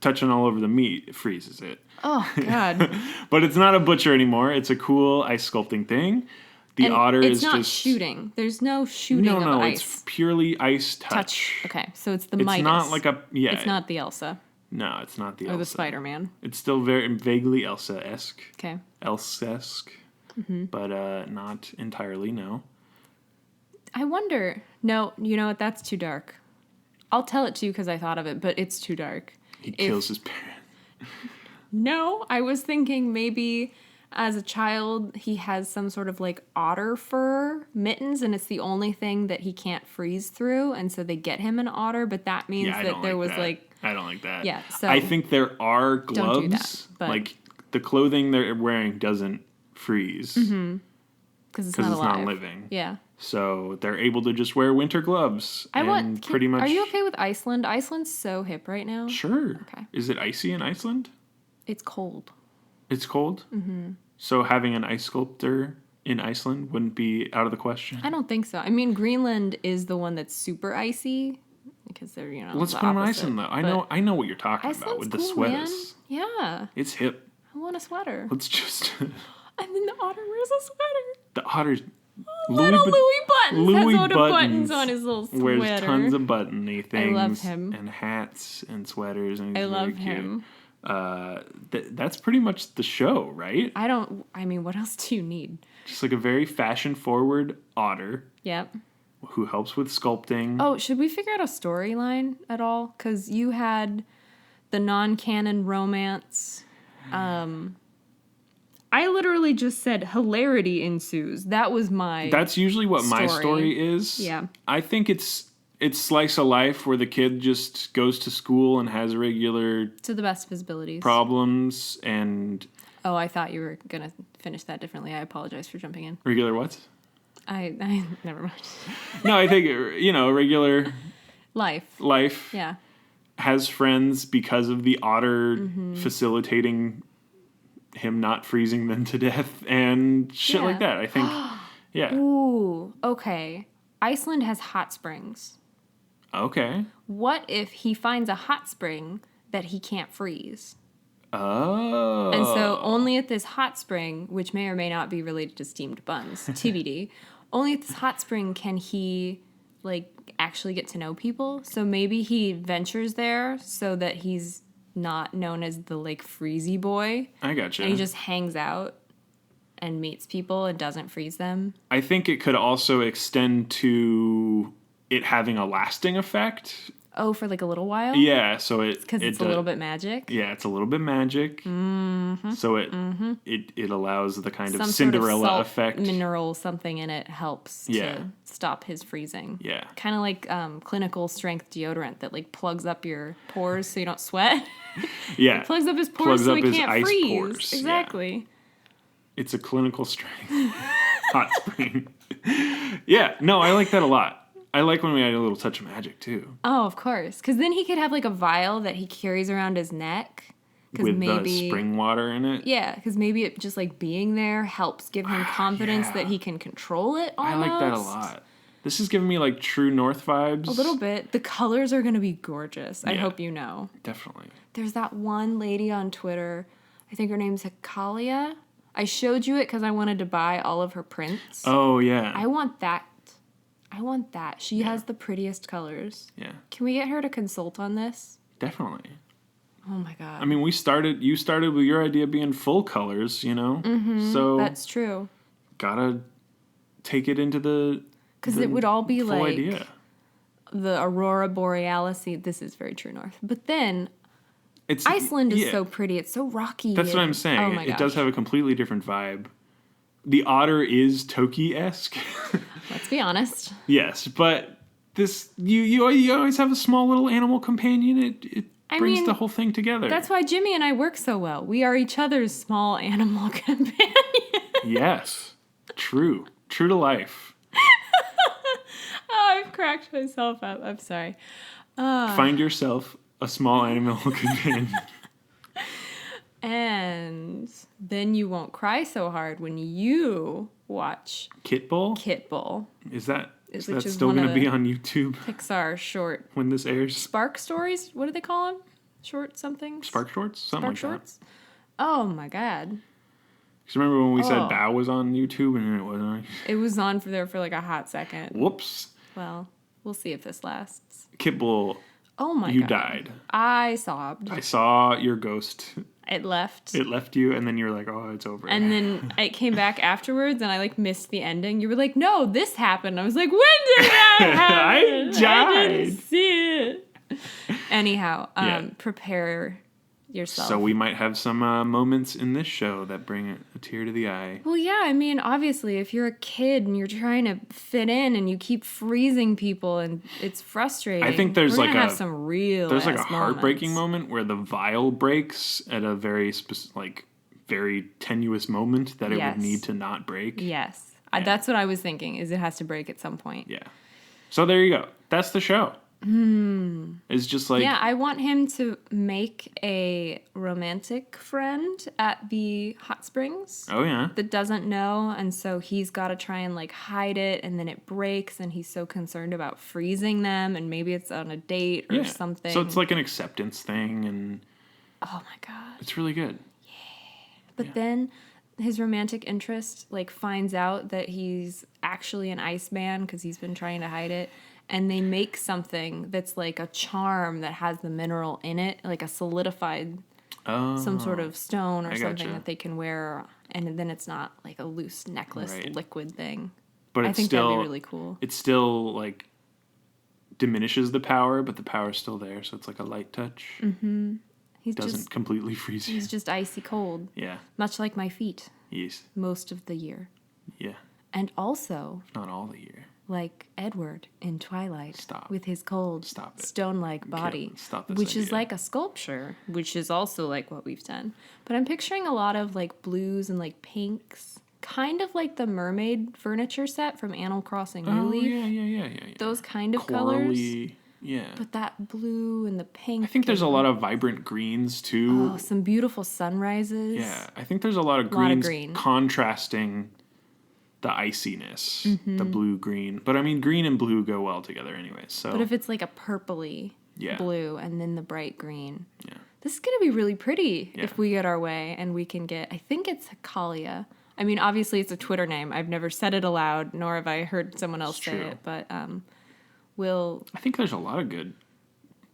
Speaker 2: touching all over the meat, it freezes it.
Speaker 1: Oh God!
Speaker 2: But it's not a butcher anymore. It's a cool ice sculpting thing. The otter is just...
Speaker 1: It's not shooting. There's no shooting of ice.
Speaker 2: No, it's purely ice touch.
Speaker 1: Okay, so it's the Midas.
Speaker 2: It's not like a... Yeah.
Speaker 1: It's not the Elsa.
Speaker 2: No, it's not the Elsa.
Speaker 1: Or the Spider-Man.
Speaker 2: It's still very vaguely Elsa-esque.
Speaker 1: Okay.
Speaker 2: Elsa-esque. Mm-hmm. But not entirely, no.
Speaker 1: I wonder... No, you know what? That's too dark. I'll tell it to you because I thought of it, but it's too dark.
Speaker 2: He kills his parents.
Speaker 1: No, I was thinking maybe... As a child, he has some sort of like otter fur mittens, and it's the only thing that he can't freeze through. And so they get him an otter, but that means that there was like.
Speaker 2: I don't like that.
Speaker 1: Yeah, so
Speaker 2: I think there are gloves.
Speaker 1: Don't do that, but
Speaker 2: like the clothing they're wearing doesn't freeze
Speaker 1: because it's not
Speaker 2: living.
Speaker 1: Yeah.
Speaker 2: So they're able to just wear winter gloves. Pretty much.
Speaker 1: Are you okay with Iceland? Iceland's so hip right now.
Speaker 2: Sure.
Speaker 1: Okay.
Speaker 2: Is it icy in Iceland?
Speaker 1: It's cold.
Speaker 2: It's cold? Mm-hmm. So having an ice sculptor in Iceland wouldn't be out of the question?
Speaker 1: I don't think so. I mean, Greenland is the one that's super icy because they're,
Speaker 2: Let's put them in Iceland, though. I know what you're talking about with the sweaters.
Speaker 1: Man. Yeah.
Speaker 2: It's hip.
Speaker 1: I want a sweater.
Speaker 2: Let's just...
Speaker 1: And then the otter wears a sweater.
Speaker 2: The otter's...
Speaker 1: Little Louie Buttons has loads of buttons on his little sweater.
Speaker 2: Wears tons of buttony things.
Speaker 1: I love him.
Speaker 2: And hats and sweaters. And
Speaker 1: I love him.
Speaker 2: That's pretty much the show, right?
Speaker 1: I mean, what else do you need?
Speaker 2: Just like a very fashion-forward otter.
Speaker 1: Yep.
Speaker 2: Who helps with sculpting.
Speaker 1: Oh, should we figure out a storyline at all? Because you had the non-canon romance. I literally just said hilarity ensues. That was my
Speaker 2: That's usually what my story is.
Speaker 1: Yeah.
Speaker 2: I think it's slice of life where the kid just goes to school and has regular...
Speaker 1: To the best of his abilities.
Speaker 2: Problems and...
Speaker 1: Oh, I thought you were going to finish that differently. I apologize for jumping in.
Speaker 2: Regular what?
Speaker 1: I never mind.
Speaker 2: No, I think, regular... Life.
Speaker 1: Yeah.
Speaker 2: Has friends because of the otter facilitating him not freezing them to death and shit like that. I think, yeah.
Speaker 1: Ooh, okay. Iceland has hot springs.
Speaker 2: Okay.
Speaker 1: What if he finds a hot spring that he can't freeze?
Speaker 2: Oh.
Speaker 1: And so only at this hot spring, which may or may not be related to steamed buns, TBD, only at this hot spring can he, like, actually get to know people. So maybe he ventures there so that he's not known as the, like, freezy boy.
Speaker 2: I gotcha.
Speaker 1: And he just hangs out and meets people and doesn't freeze them.
Speaker 2: I think it could also extend to it having a lasting effect.
Speaker 1: Oh, for like a little while?
Speaker 2: Yeah, so
Speaker 1: Because it's a little bit magic?
Speaker 2: Yeah, it's a little bit magic. Mm-hmm. So it allows the kind of
Speaker 1: Some
Speaker 2: Cinderella
Speaker 1: sort of salt
Speaker 2: effect.
Speaker 1: Mineral something in it helps to stop his freezing.
Speaker 2: Yeah.
Speaker 1: Kind of like clinical strength deodorant that like plugs up your pores so you don't sweat.
Speaker 2: Yeah.
Speaker 1: It plugs up his pores so he can't
Speaker 2: ice
Speaker 1: freeze.
Speaker 2: pores.
Speaker 1: Exactly.
Speaker 2: Yeah. It's a clinical strength hot spring. Yeah, no, I like that a lot. I like when we add a little touch of magic, too.
Speaker 1: Oh, of course. Because then he could have, like, a vial that he carries around his neck.
Speaker 2: With the spring water in it?
Speaker 1: Yeah, because maybe it just, like, being there helps give him confidence that he can control it almost.
Speaker 2: I like that a lot. This is giving me, like, True North vibes.
Speaker 1: A little bit. The colors are going to be gorgeous. I hope you know.
Speaker 2: Definitely.
Speaker 1: There's that one lady on Twitter. I think her name's Hikalia. I showed you it because I wanted to buy all of her prints.
Speaker 2: Oh, yeah.
Speaker 1: I want that. She has the prettiest colors.
Speaker 2: Yeah.
Speaker 1: Can we get her to consult on this?
Speaker 2: Definitely.
Speaker 1: Oh my god.
Speaker 2: I mean, you started with your idea being full colors, you know?
Speaker 1: Mm-hmm,
Speaker 2: so
Speaker 1: that's true.
Speaker 2: Gotta take it into the
Speaker 1: Because it would all be like
Speaker 2: idea.
Speaker 1: The Aurora Borealis. This is very True North. But then Iceland is so pretty. It's so rocky.
Speaker 2: That's what I'm saying.
Speaker 1: Oh my
Speaker 2: it does have a completely different vibe. The otter is Toki-esque.
Speaker 1: Let's be honest.
Speaker 2: Yes, but this you always have a small little animal companion. It brings the whole thing together.
Speaker 1: That's why Jimmy and I work so well. We are each other's small animal companion.
Speaker 2: Yes. True to life.
Speaker 1: Oh, I've cracked myself up. I'm sorry.
Speaker 2: Find yourself a small animal companion.
Speaker 1: And then you won't cry so hard when you watch
Speaker 2: Kit Bull?
Speaker 1: Kit Bull.
Speaker 2: Is that
Speaker 1: Which is
Speaker 2: still going to be on YouTube
Speaker 1: Pixar short
Speaker 2: when this airs?
Speaker 1: Spark Stories? What do they call them? Short something?
Speaker 2: Spark Shorts? Something
Speaker 1: Spark
Speaker 2: like
Speaker 1: Shorts? That. Oh my god.
Speaker 2: Because remember when we said Bow was on YouTube and it wasn't on?
Speaker 1: It was on for like a hot second.
Speaker 2: Whoops.
Speaker 1: Well, we'll see if this lasts.
Speaker 2: Kit Bull.
Speaker 1: Oh my god.
Speaker 2: You died.
Speaker 1: I sobbed.
Speaker 2: I saw your ghost.
Speaker 1: It left.
Speaker 2: It left you, and then you were like, oh, it's over.
Speaker 1: And then it came back afterwards, and I, like, missed the ending. You were like, no, this happened. I was like, when did that happen?
Speaker 2: I died.
Speaker 1: I didn't see it. Anyhow, prepare yourself.
Speaker 2: So we might have some moments in this show that bring a tear to the eye.
Speaker 1: Well, yeah, I mean, obviously, if you're a kid and you're trying to fit in and you keep freezing people and it's frustrating.
Speaker 2: I think there's like
Speaker 1: have some real
Speaker 2: there's like a heartbreaking moment where the vial breaks at a very very tenuous moment that it would need to not break.
Speaker 1: Yes. That's what I was thinking, is it has to break at some point.
Speaker 2: Yeah. So there you go. That's the show. It's just like...
Speaker 1: Yeah, I want him to make a romantic friend at the hot springs.
Speaker 2: Oh, yeah.
Speaker 1: That doesn't know, and so he's got to try and, like, hide it, and then it breaks, and he's so concerned about freezing them, and maybe it's on a date or something.
Speaker 2: So it's like an acceptance thing, and...
Speaker 1: Oh, my God.
Speaker 2: It's really good.
Speaker 1: Yeah. But then his romantic interest, like, finds out that he's actually an Iceman because he's been trying to hide it. And they make something that's like a charm that has the mineral in it, like a solidified, some sort of stone or something that they can wear. And then it's not like a loose necklace liquid thing.
Speaker 2: But
Speaker 1: I think that'd be really cool.
Speaker 2: It still like diminishes the power, but the power's still there. So it's like a light touch.
Speaker 1: Mm-hmm. He
Speaker 2: doesn't completely freeze you.
Speaker 1: He's just icy cold.
Speaker 2: Yeah.
Speaker 1: Much like my feet.
Speaker 2: Yes.
Speaker 1: Most of the year.
Speaker 2: Yeah.
Speaker 1: And also...
Speaker 2: Not all the year.
Speaker 1: Like Edward in Twilight.
Speaker 2: Stop.
Speaker 1: With his cold, stone-like body.
Speaker 2: Stop this
Speaker 1: which
Speaker 2: idea.
Speaker 1: is like a sculpture, which is also like what we've done. But I'm picturing a lot of like blues and like pinks. Kind of like the mermaid furniture set from Animal Crossing New Leaf.
Speaker 2: Yeah.
Speaker 1: Those kind of
Speaker 2: Corally,
Speaker 1: colors.
Speaker 2: Yeah.
Speaker 1: But that blue and the pink.
Speaker 2: I think there's a lot of vibrant greens too.
Speaker 1: Oh, some beautiful sunrises.
Speaker 2: Yeah. I think there's a lot of greens contrasting the iciness, the blue green. But I mean, green and blue go well together anyway. So,
Speaker 1: But if it's like a purpley blue and then the bright green,
Speaker 2: yeah,
Speaker 1: this is gonna be really pretty
Speaker 2: Yeah.
Speaker 1: if we get our way and we can get. I think it's Hikalia. I mean, obviously it's a Twitter name. I've never said it aloud, nor have I heard someone else say
Speaker 2: true.
Speaker 1: it. But we'll.
Speaker 2: I think there's a lot of good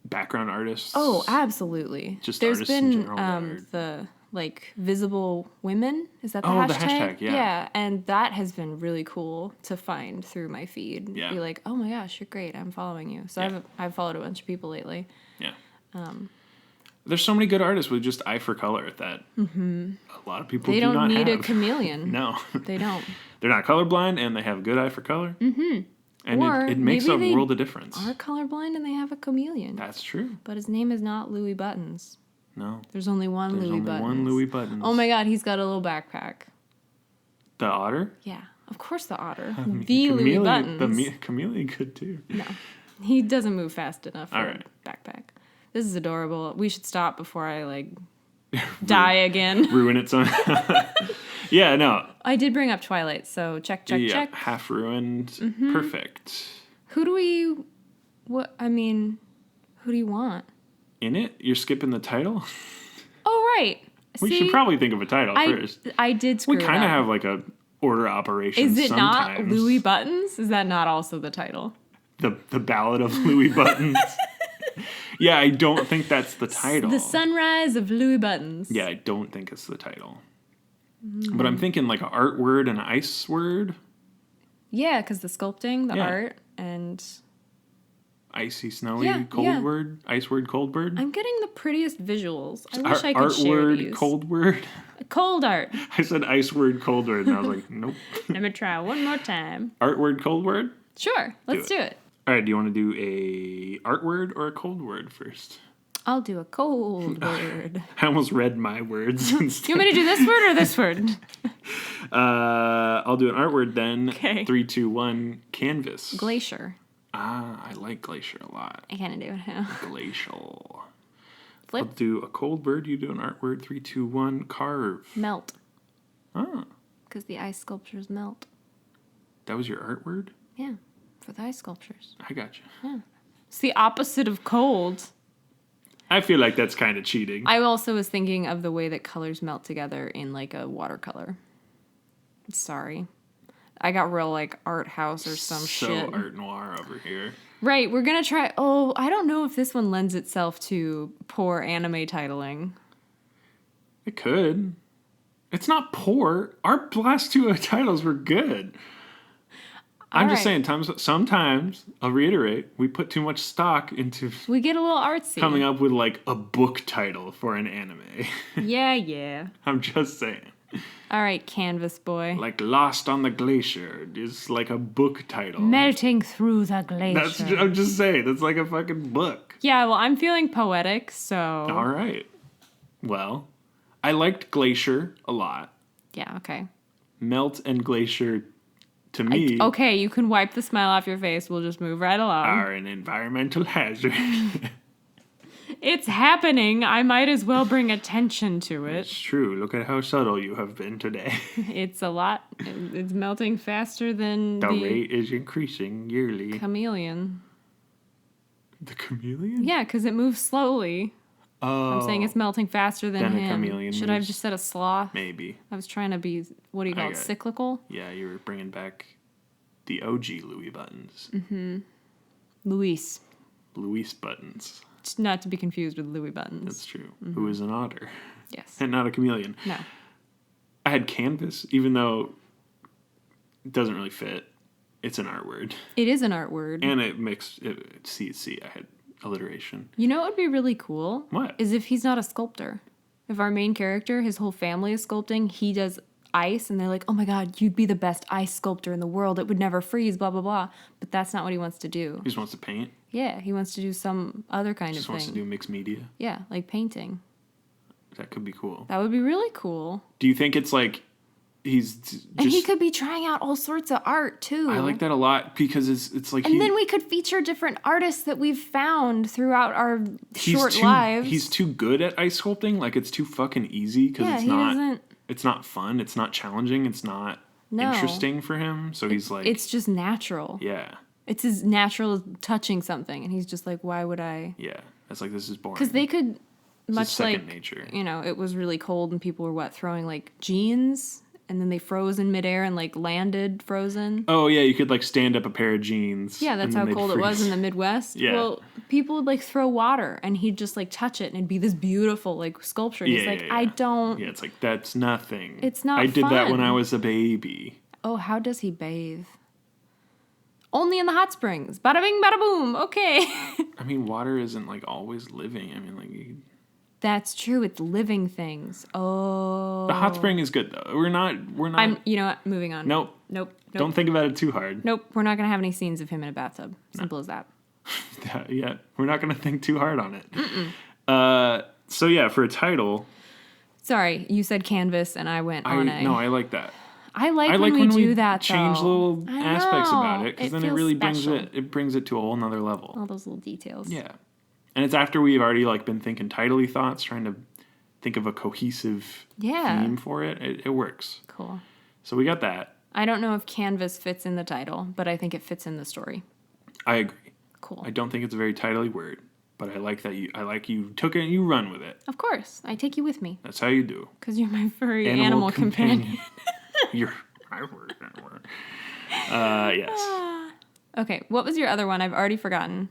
Speaker 2: background artists.
Speaker 1: Oh, absolutely.
Speaker 2: Just
Speaker 1: There's
Speaker 2: artists in
Speaker 1: been
Speaker 2: general that are-
Speaker 1: the like visible women. Is that the
Speaker 2: Oh,
Speaker 1: hashtag?
Speaker 2: the hashtag, yeah.
Speaker 1: Yeah, and that has been really cool to find through my feed.
Speaker 2: Yeah.
Speaker 1: Be like, oh my gosh, you're great. I'm following you. So
Speaker 2: Yeah.
Speaker 1: I've followed a bunch of people lately.
Speaker 2: Yeah. There's so many good artists with just eye for color that a lot of people
Speaker 1: They
Speaker 2: do
Speaker 1: don't
Speaker 2: not
Speaker 1: need
Speaker 2: have.
Speaker 1: a chameleon.
Speaker 2: No.
Speaker 1: They don't.
Speaker 2: They're not colorblind and they have good eye for color. Mm-hmm. And
Speaker 1: Or
Speaker 2: it makes
Speaker 1: maybe
Speaker 2: a
Speaker 1: they
Speaker 2: world of difference.
Speaker 1: Are colorblind and they have a chameleon.
Speaker 2: That's true.
Speaker 1: But his name is not Louie Buttons.
Speaker 2: No.
Speaker 1: There's only one
Speaker 2: There's
Speaker 1: Louie
Speaker 2: only
Speaker 1: Buttons.
Speaker 2: one Louie Buttons.
Speaker 1: Oh my god, he's got a little backpack.
Speaker 2: The otter?
Speaker 1: Yeah, of course the otter.
Speaker 2: I mean,
Speaker 1: The Louie
Speaker 2: chameleon-
Speaker 1: Buttons.
Speaker 2: The chameleon could too.
Speaker 1: No, he doesn't move fast enough for
Speaker 2: All
Speaker 1: a
Speaker 2: right.
Speaker 1: backpack. This is adorable. We should stop before I like die again.
Speaker 2: Ruin it some. Yeah, no.
Speaker 1: I did bring up Twilight, so check.
Speaker 2: Half ruined.
Speaker 1: Mm-hmm.
Speaker 2: Perfect.
Speaker 1: Who do we? What I mean, who do you want?
Speaker 2: In it? You're skipping the title?
Speaker 1: Oh right.
Speaker 2: We
Speaker 1: See,
Speaker 2: should probably think of a title first.
Speaker 1: I did screw
Speaker 2: We
Speaker 1: it
Speaker 2: kind of
Speaker 1: up.
Speaker 2: have like a order operation
Speaker 1: Is it
Speaker 2: sometimes.
Speaker 1: not Louie Buttons? Is that not also the title?
Speaker 2: The Ballad of Louie Buttons. Yeah, I don't think that's the title.
Speaker 1: The Sunrise of Louie Buttons.
Speaker 2: Yeah, I don't think it's the title. But I'm thinking like an art word and an ice word.
Speaker 1: Yeah, because the sculpting, the
Speaker 2: Yeah.
Speaker 1: art, and
Speaker 2: Icy, snowy,
Speaker 1: Yeah,
Speaker 2: cold
Speaker 1: yeah.
Speaker 2: word, ice word, cold word.
Speaker 1: I'm getting the prettiest visuals. I wish I could
Speaker 2: art
Speaker 1: share
Speaker 2: word,
Speaker 1: these.
Speaker 2: cold word.
Speaker 1: Cold art.
Speaker 2: I said ice word, cold word, and I was like, nope.
Speaker 1: Let me try one more time.
Speaker 2: Art word, cold word.
Speaker 1: Sure, let's do it.
Speaker 2: All right, do you want to do a art word or a cold word first?
Speaker 1: I'll do a cold word.
Speaker 2: I almost read my words instead.
Speaker 1: You want me to do this word or this word?
Speaker 2: I'll do an art word then.
Speaker 1: Okay.
Speaker 2: 3, 2, 1, canvas.
Speaker 1: Glacier.
Speaker 2: Ah, I like glacier a lot.
Speaker 1: I kind of do it now.
Speaker 2: Glacial.
Speaker 1: Flip.
Speaker 2: I'll do a cold word. You do an art word. 3, 2, 1, carve.
Speaker 1: Melt.
Speaker 2: Ah,
Speaker 1: Because the ice sculptures melt.
Speaker 2: that was your art word?
Speaker 1: Yeah, for the ice sculptures.
Speaker 2: I got you.
Speaker 1: It's the opposite of cold.
Speaker 2: I feel like that's kind of cheating.
Speaker 1: I also was thinking of the way that colors melt together in like a watercolor. Sorry. I got real like art house or some
Speaker 2: so
Speaker 1: shit.
Speaker 2: art noir over here.
Speaker 1: Right, we're gonna try. Oh, I don't know if this one lends itself to poor anime titling.
Speaker 2: It could. It's not poor. Our last two titles were good. I'm just saying, sometimes, I'll reiterate, we put too much stock into
Speaker 1: We get a little artsy.
Speaker 2: coming up with like a book title for an anime.
Speaker 1: Yeah.
Speaker 2: I'm just saying.
Speaker 1: All right, Canvas Boy.
Speaker 2: Like Lost on the Glacier is like a book title.
Speaker 1: Melting through the glacier.
Speaker 2: I'm just saying, that's like a fucking book.
Speaker 1: Yeah, well, I'm feeling poetic, so.
Speaker 2: All right. Well, I liked Glacier a lot.
Speaker 1: Yeah, okay.
Speaker 2: Melt and Glacier, to me,
Speaker 1: Okay, you can wipe the smile off your face. We'll just move right along.
Speaker 2: are an environmental hazard.
Speaker 1: It's happening. I might as well bring attention to it.
Speaker 2: It's true. Look at how subtle you have been today.
Speaker 1: It's a lot. It's melting faster than
Speaker 2: The
Speaker 1: the
Speaker 2: rate is increasing yearly.
Speaker 1: chameleon.
Speaker 2: The chameleon?
Speaker 1: Yeah, because it moves slowly.
Speaker 2: Oh.
Speaker 1: I'm saying it's melting faster than
Speaker 2: Then a
Speaker 1: him.
Speaker 2: chameleon
Speaker 1: Should I have
Speaker 2: moves.
Speaker 1: just said a sloth?
Speaker 2: Maybe.
Speaker 1: I was trying to be, what do you call
Speaker 2: I
Speaker 1: it,
Speaker 2: got it.
Speaker 1: cyclical?
Speaker 2: Yeah, you were bringing back the OG Louie Buttons.
Speaker 1: Luis.
Speaker 2: Louis Buttons.
Speaker 1: It's not to be confused with Louie Buttons.
Speaker 2: That's true. Who is an otter.
Speaker 1: Yes.
Speaker 2: And not a chameleon.
Speaker 1: No.
Speaker 2: I had canvas, even though it doesn't really fit. It's an art word.
Speaker 1: It is an art word.
Speaker 2: And it mixed, C. I had alliteration.
Speaker 1: You know what would be really cool?
Speaker 2: What?
Speaker 1: Is if he's not a sculptor. If our main character, his whole family is sculpting, he does ice, and they're like, oh my god, you'd be the best ice sculptor in the world. It would never freeze, blah, blah, blah. But that's not what he wants to do.
Speaker 2: He just wants to paint.
Speaker 1: Yeah, he wants to do some other kind
Speaker 2: Just
Speaker 1: of
Speaker 2: wants to
Speaker 1: thing.
Speaker 2: do mixed media.
Speaker 1: Yeah, like painting.
Speaker 2: That could be cool.
Speaker 1: That would be really cool.
Speaker 2: Do you think it's like he's just...
Speaker 1: And he could be trying out all sorts of art, too.
Speaker 2: I like that a lot because it's like
Speaker 1: And then we could feature different artists that we've found throughout our short lives.
Speaker 2: He's too good at ice sculpting. Like, it's too fucking easy because
Speaker 1: Yeah,
Speaker 2: it's
Speaker 1: he
Speaker 2: not...
Speaker 1: doesn't...
Speaker 2: It's not fun. It's not challenging. It's not
Speaker 1: No.
Speaker 2: interesting for him. So he's like,
Speaker 1: It's just natural.
Speaker 2: yeah,
Speaker 1: It's as natural as touching something. And he's just like, why would I?
Speaker 2: yeah. It's like, this is boring.
Speaker 1: Because they could,
Speaker 2: It's
Speaker 1: much
Speaker 2: second
Speaker 1: like,
Speaker 2: nature.
Speaker 1: you know, it was really cold and people were throwing like jeans and then they froze in midair and like landed frozen.
Speaker 2: Oh yeah, you could like stand up a pair of jeans.
Speaker 1: Yeah, that's
Speaker 2: and
Speaker 1: how
Speaker 2: then they'd
Speaker 1: cold it was
Speaker 2: freeze.
Speaker 1: in the Midwest.
Speaker 2: Yeah.
Speaker 1: Well, people would like throw water and he'd just like touch it and it'd be this beautiful like sculpture. And he's
Speaker 2: Yeah,
Speaker 1: like,
Speaker 2: yeah,
Speaker 1: I
Speaker 2: yeah.
Speaker 1: don't.
Speaker 2: Yeah, it's like, that's nothing.
Speaker 1: It's not
Speaker 2: I did that when
Speaker 1: fun.
Speaker 2: I was a baby.
Speaker 1: Oh, how does he bathe? Only in the hot springs. Bada bing, bada boom. Okay.
Speaker 2: I mean, water isn't like always living. I mean, like
Speaker 1: That's true. It's living things. Oh.
Speaker 2: the hot spring is good though. We're not.
Speaker 1: You know what? Moving on.
Speaker 2: Nope.
Speaker 1: Nope.
Speaker 2: Don't think about it too hard.
Speaker 1: Nope. We're not going to have any scenes of him in a bathtub. Simple as that.
Speaker 2: Yeah, we're not gonna think too hard on it. So yeah, for a title,
Speaker 1: Sorry, you said canvas and I went on a.
Speaker 2: no, I like that.
Speaker 1: I like
Speaker 2: I
Speaker 1: when
Speaker 2: like
Speaker 1: we
Speaker 2: when
Speaker 1: do
Speaker 2: we
Speaker 1: that,
Speaker 2: change
Speaker 1: though.
Speaker 2: little
Speaker 1: I
Speaker 2: aspects about
Speaker 1: know.
Speaker 2: it, because then it
Speaker 1: feels
Speaker 2: really
Speaker 1: special.
Speaker 2: brings it to a whole nother level.
Speaker 1: All those little details.
Speaker 2: Yeah, and it's after we've already like been thinking title-y thoughts, trying to think of a cohesive
Speaker 1: Yeah.
Speaker 2: theme for it. It works.
Speaker 1: Cool.
Speaker 2: So we got that.
Speaker 1: I don't know if canvas fits in the title, but I think it fits in the story.
Speaker 2: I agree.
Speaker 1: Cool.
Speaker 2: I don't think it's a very title-y word, but I like that you took it and you run with it.
Speaker 1: Of course. I take you with me.
Speaker 2: That's how you do.
Speaker 1: Because you're my furry animal companion.
Speaker 2: You're. Yes.
Speaker 1: Okay, what was your other one? I've already forgotten.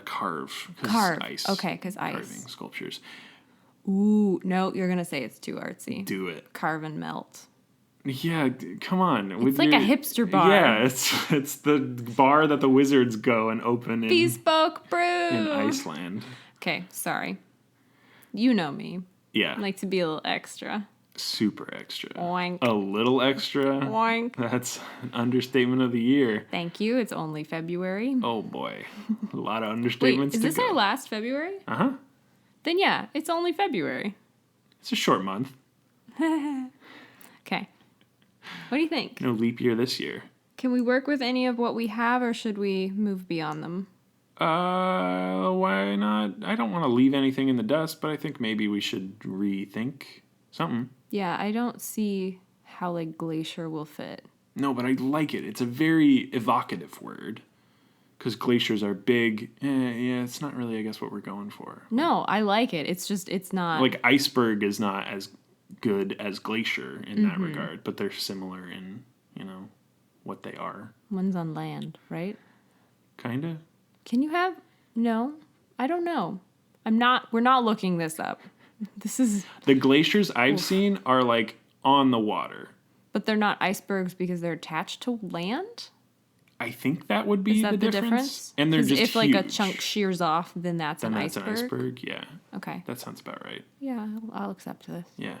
Speaker 2: Carve. 'Cause
Speaker 1: Carve.
Speaker 2: Ice.
Speaker 1: Okay, because ice.
Speaker 2: Carving sculptures.
Speaker 1: Ooh, no, you're going to say it's too artsy.
Speaker 2: Do it.
Speaker 1: Carve and melt.
Speaker 2: Yeah, come on.
Speaker 1: It's like a hipster bar.
Speaker 2: Yeah, it's the bar that the wizards go and open
Speaker 1: Bespoke brew.
Speaker 2: in Iceland.
Speaker 1: Okay, sorry. You know me.
Speaker 2: Yeah.
Speaker 1: I like to be a little extra.
Speaker 2: Super extra.
Speaker 1: Oink.
Speaker 2: A little extra.
Speaker 1: Oink.
Speaker 2: That's an understatement of the year.
Speaker 1: Thank you. It's only February.
Speaker 2: Oh boy. A lot of understatements
Speaker 1: Wait, is
Speaker 2: to
Speaker 1: this
Speaker 2: go.
Speaker 1: our last February?
Speaker 2: Uh-huh.
Speaker 1: Then yeah, it's only February.
Speaker 2: It's a short month.
Speaker 1: Okay. What do you think?
Speaker 2: No leap year this year.
Speaker 1: Can we work with any of what we have or should we move beyond them?
Speaker 2: Why not? I don't want to leave anything in the dust, but I think maybe we should rethink something.
Speaker 1: Yeah, I don't see how like glacier will fit.
Speaker 2: No, but I like it. It's a very evocative word. Because glaciers are big. Yeah, it's not really, I guess, what we're going for.
Speaker 1: No, I like it. It's just, it's not.
Speaker 2: Like, iceberg is not as good as glacier in that
Speaker 1: Mm-hmm.
Speaker 2: regard, but they're similar in, what they are.
Speaker 1: One's on land, right?
Speaker 2: Kind of.
Speaker 1: Can you have? No, I don't know. We're not looking this up. This is,
Speaker 2: The glaciers I've seen are, like, on the water.
Speaker 1: but they're not icebergs because they're attached to land?
Speaker 2: I think that would be
Speaker 1: Is that
Speaker 2: the
Speaker 1: the
Speaker 2: difference.
Speaker 1: difference?
Speaker 2: And they're
Speaker 1: 'Cause
Speaker 2: just
Speaker 1: if like a
Speaker 2: huge.
Speaker 1: chunk shears off, then that's
Speaker 2: Then
Speaker 1: an
Speaker 2: that's
Speaker 1: iceberg.
Speaker 2: an iceberg, yeah.
Speaker 1: Okay.
Speaker 2: That sounds about right.
Speaker 1: Yeah, I'll accept this.
Speaker 2: Yeah.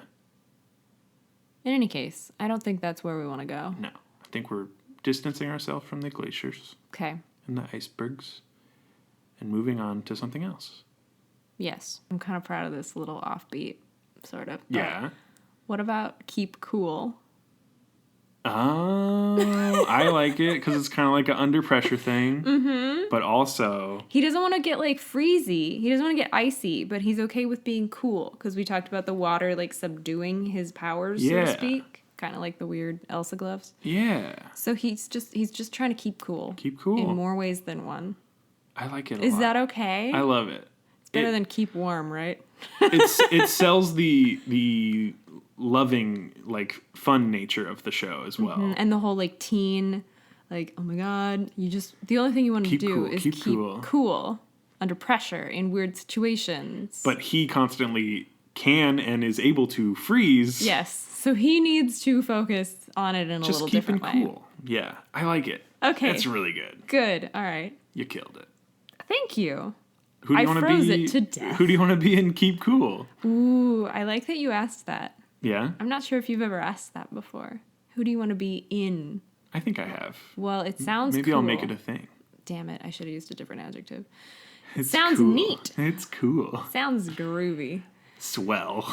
Speaker 1: In any case, I don't think that's where we want to go.
Speaker 2: No. I think we're distancing ourselves from the glaciers
Speaker 1: Okay.
Speaker 2: and the icebergs and moving on to something else.
Speaker 1: Yes. I'm kind of proud of this little offbeat, sort of. But
Speaker 2: Yeah.
Speaker 1: what about keep cool?
Speaker 2: Oh, I like it because it's kind of like an under pressure thing. Mm-hmm. But also,
Speaker 1: He doesn't want to get like freezy. He doesn't want to get icy, but he's okay with being cool because we talked about the water like subduing his powers, so
Speaker 2: Yeah.
Speaker 1: to speak. Kind of like the weird Elsa gloves.
Speaker 2: yeah,
Speaker 1: So he's just trying to keep cool.
Speaker 2: keep cool.
Speaker 1: In more ways than one.
Speaker 2: I like it a
Speaker 1: Is
Speaker 2: lot.
Speaker 1: that okay?
Speaker 2: I love it.
Speaker 1: It's better
Speaker 2: it-
Speaker 1: than keep warm, right?
Speaker 2: It sells the loving, like, fun nature of the show as well.
Speaker 1: And the whole like teen, like, oh my god, the only thing you want to
Speaker 2: Keep
Speaker 1: do
Speaker 2: cool,
Speaker 1: is
Speaker 2: keep
Speaker 1: keep
Speaker 2: cool.
Speaker 1: cool under pressure in weird situations.
Speaker 2: But he constantly can and is able to freeze.
Speaker 1: yes, so he needs to focus on it in a
Speaker 2: Just
Speaker 1: little
Speaker 2: keeping
Speaker 1: different way.
Speaker 2: cool. Yeah, I like it.
Speaker 1: Okay.
Speaker 2: That's really good.
Speaker 1: Good. All right.
Speaker 2: You killed it.
Speaker 1: Thank you.
Speaker 2: Who do you
Speaker 1: I
Speaker 2: want to
Speaker 1: froze
Speaker 2: be?
Speaker 1: it to death.
Speaker 2: Who do you want to be in Keep Cool?
Speaker 1: Ooh, I like that you asked that.
Speaker 2: Yeah,
Speaker 1: I'm not sure if you've ever asked that before. Who do you want to be in?
Speaker 2: I think I have.
Speaker 1: Well, it sounds
Speaker 2: Maybe
Speaker 1: cool.
Speaker 2: I'll make it a thing.
Speaker 1: Damn it, I should have used a different adjective.
Speaker 2: It's
Speaker 1: Sounds
Speaker 2: cool.
Speaker 1: neat.
Speaker 2: It's cool.
Speaker 1: Sounds groovy.
Speaker 2: Swell.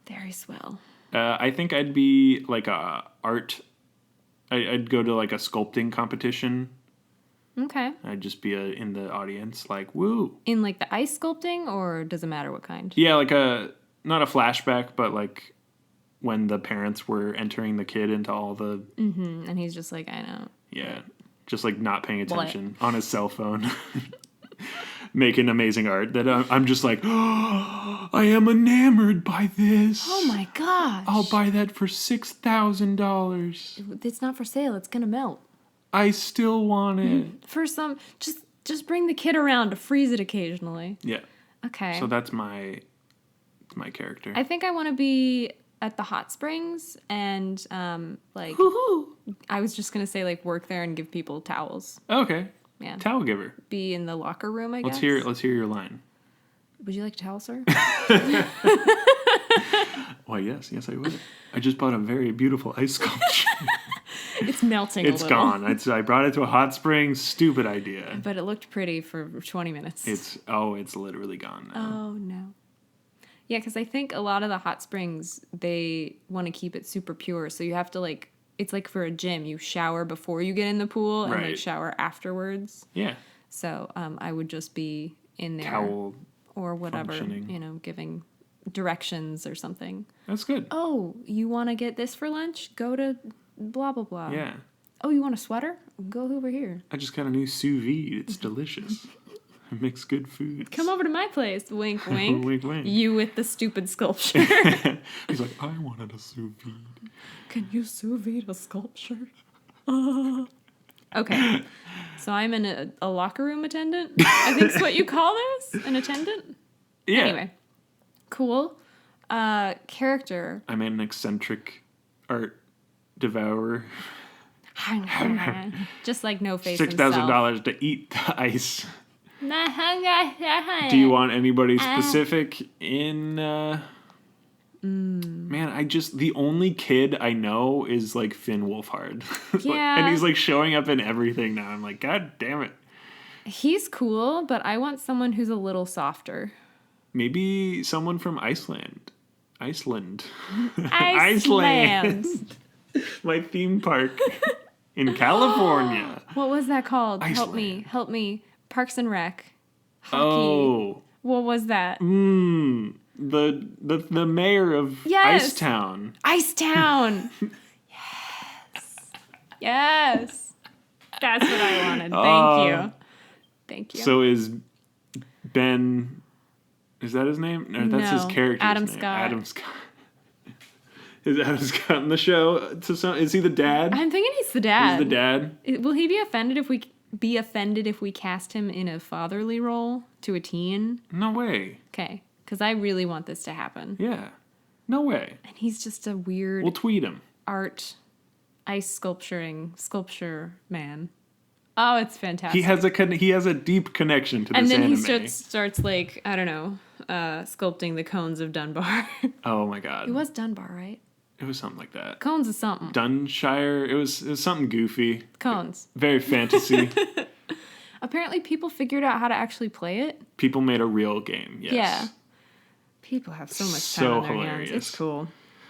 Speaker 1: Very swell.
Speaker 2: I think I'd be like a art. I'd go to like a sculpting competition.
Speaker 1: Okay.
Speaker 2: I'd just be in the audience, like, woo.
Speaker 1: In like the ice sculpting, or does it matter what kind?
Speaker 2: Yeah, like not a flashback, but like when the parents were entering the kid into all the...
Speaker 1: Mm-hmm. And he's just like, I know.
Speaker 2: Yeah. Just like not paying attention on his cell phone. Making amazing art that I'm just like, oh, I am enamored by this.
Speaker 1: Oh my gosh.
Speaker 2: I'll buy that for $6,000.
Speaker 1: It's not for sale. It's going to melt.
Speaker 2: I still want it.
Speaker 1: For some, just bring the kid around to freeze it occasionally.
Speaker 2: Yeah.
Speaker 1: Okay.
Speaker 2: So that's my character.
Speaker 1: I think I want to be at the hot springs and like I was just gonna say like work there and give people towels.
Speaker 2: Okay.
Speaker 1: Yeah.
Speaker 2: Towel giver.
Speaker 1: Be in the locker room, I guess.
Speaker 2: Let's hear your line.
Speaker 1: Would you like a towel, sir?
Speaker 2: Why, yes, I would. I just bought a very beautiful ice sculpture.
Speaker 1: It's melting.
Speaker 2: It's gone. I brought it to a hot spring. Stupid idea.
Speaker 1: But it looked pretty for 20 minutes.
Speaker 2: It's literally gone now.
Speaker 1: Oh no. Yeah, because I think a lot of the hot springs they want to keep it super pure, so you have to like. It's like for a gym, you shower before you get in the pool and like shower afterwards.
Speaker 2: Yeah.
Speaker 1: So I would just be in there
Speaker 2: Towel
Speaker 1: or whatever, giving directions or something.
Speaker 2: That's good.
Speaker 1: Oh, you want to get this for lunch? Go to blah, blah, blah.
Speaker 2: Yeah.
Speaker 1: Oh, you want a sweater? Go over here.
Speaker 2: I just got a new sous vide. It's delicious. It makes good food.
Speaker 1: Come over to my place. Wink, wink.
Speaker 2: Wink, wink.
Speaker 1: You with the stupid sculpture.
Speaker 2: He's like, I wanted a sous vide.
Speaker 1: Can you sous vide a sculpture? Okay. So I'm a locker room attendant? I think is what you call this? An attendant?
Speaker 2: Yeah.
Speaker 1: Anyway. Cool. Character.
Speaker 2: I'm an eccentric art devourer.
Speaker 1: Just like No Face himself.
Speaker 2: $6,000 to eat the ice. Do you want anybody specific in... Man, the only kid I know is like Finn Wolfhard.
Speaker 1: Yeah.
Speaker 2: And he's like showing up in everything now. I'm like, God damn it.
Speaker 1: He's cool, but I want someone who's a little softer.
Speaker 2: Maybe someone from Iceland. Iceland. My theme park in California.
Speaker 1: What was that called?
Speaker 2: Iceland.
Speaker 1: Help me. Parks and Rec. Hockey.
Speaker 2: Oh.
Speaker 1: What was that?
Speaker 2: The mayor of Icetown.
Speaker 1: Icetown. Yes. That's what I wanted. Thank you.
Speaker 2: So is Ben... Is that his name? No, that's his character's
Speaker 1: Adam
Speaker 2: name.
Speaker 1: Scott.
Speaker 2: Adam Scott. Is Adam Scott in the show? Is he the dad?
Speaker 1: I'm thinking he's the dad.
Speaker 2: He's the dad?
Speaker 1: Will he be offended if we cast him in a fatherly role to a teen?
Speaker 2: No way.
Speaker 1: Okay. Because I really want this to happen.
Speaker 2: Yeah. No way.
Speaker 1: And he's just a weird...
Speaker 2: We'll tweet him.
Speaker 1: Ice sculpture man. Oh, it's fantastic.
Speaker 2: He has a deep connection to this anime.
Speaker 1: And then he starts like, I don't know, sculpting the cones of Dunbar.
Speaker 2: Oh my god.
Speaker 1: It was Dunbar, right?
Speaker 2: It was something like that.
Speaker 1: Cones is something.
Speaker 2: Dunshire. It was something goofy.
Speaker 1: Cones.
Speaker 2: Very fantasy.
Speaker 1: Apparently people figured out how to actually play it.
Speaker 2: People made a real game, yes.
Speaker 1: Yeah. People have so much time on their hands. It's cool.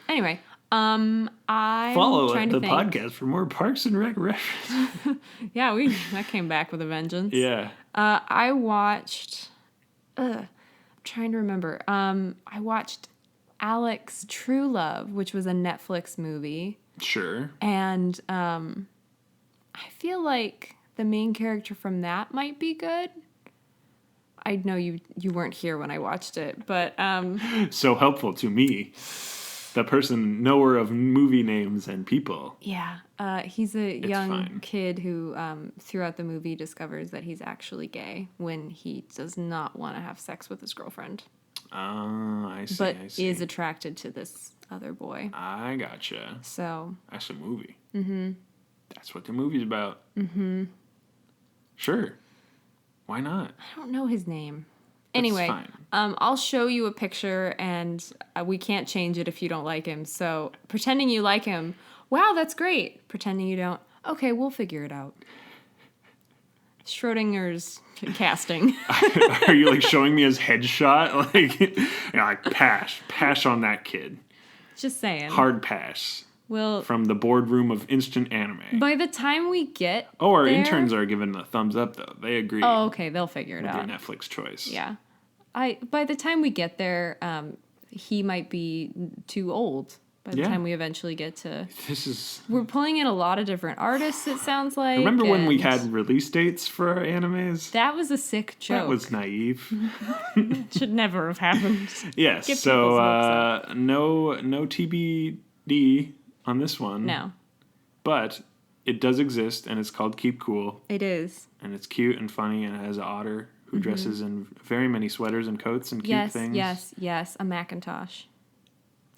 Speaker 1: Anyway, I'm
Speaker 2: follow
Speaker 1: trying
Speaker 2: the
Speaker 1: to think.
Speaker 2: podcast for more Parks and Rec references.
Speaker 1: Yeah, that came back with a vengeance.
Speaker 2: Yeah.
Speaker 1: I watched. I'm trying to remember. I watched Alex True Love, which was a Netflix movie.
Speaker 2: Sure.
Speaker 1: And I feel like the main character from that might be good. I know you weren't here when I watched it, but
Speaker 2: so helpful to me, the person knower of movie names and people.
Speaker 1: Yeah, he's a young kid who throughout the movie discovers that he's actually gay when he does not want to have sex with his girlfriend.
Speaker 2: I see.
Speaker 1: But is attracted to this other boy.
Speaker 2: I gotcha.
Speaker 1: So
Speaker 2: that's a movie. Mm-hmm. That's what the movie's about. Mm-hmm. Sure. Why not?
Speaker 1: I don't know his name. Anyway, I'll show you a picture, and we can't change it if you don't like him. So pretending you like him, wow, that's great. Pretending you don't, okay, we'll figure it out. Schrodinger's casting.
Speaker 2: Are you like showing me his headshot? Like pass on that kid.
Speaker 1: Just saying.
Speaker 2: Hard pass.
Speaker 1: Well,
Speaker 2: from the boardroom of instant anime.
Speaker 1: By the time we get
Speaker 2: our interns are giving a thumbs up though. They agree.
Speaker 1: Oh, okay, they'll figure it out.
Speaker 2: Their Netflix choice.
Speaker 1: Yeah. By the time we get there, he might be too old by the time we eventually get to...
Speaker 2: This is...
Speaker 1: We're pulling in a lot of different artists, it sounds like.
Speaker 2: Remember when we had release dates for our animes?
Speaker 1: That was a sick joke.
Speaker 2: That was naive.
Speaker 1: It should never have happened.
Speaker 2: Yes,
Speaker 1: Get
Speaker 2: so
Speaker 1: people's hopes
Speaker 2: no TBD on this one.
Speaker 1: No.
Speaker 2: But it does exist, and it's called Keep Cool.
Speaker 1: It is.
Speaker 2: And it's cute and funny, and it has an otter who dresses in very many sweaters and coats and cute things.
Speaker 1: Yes. A Macintosh.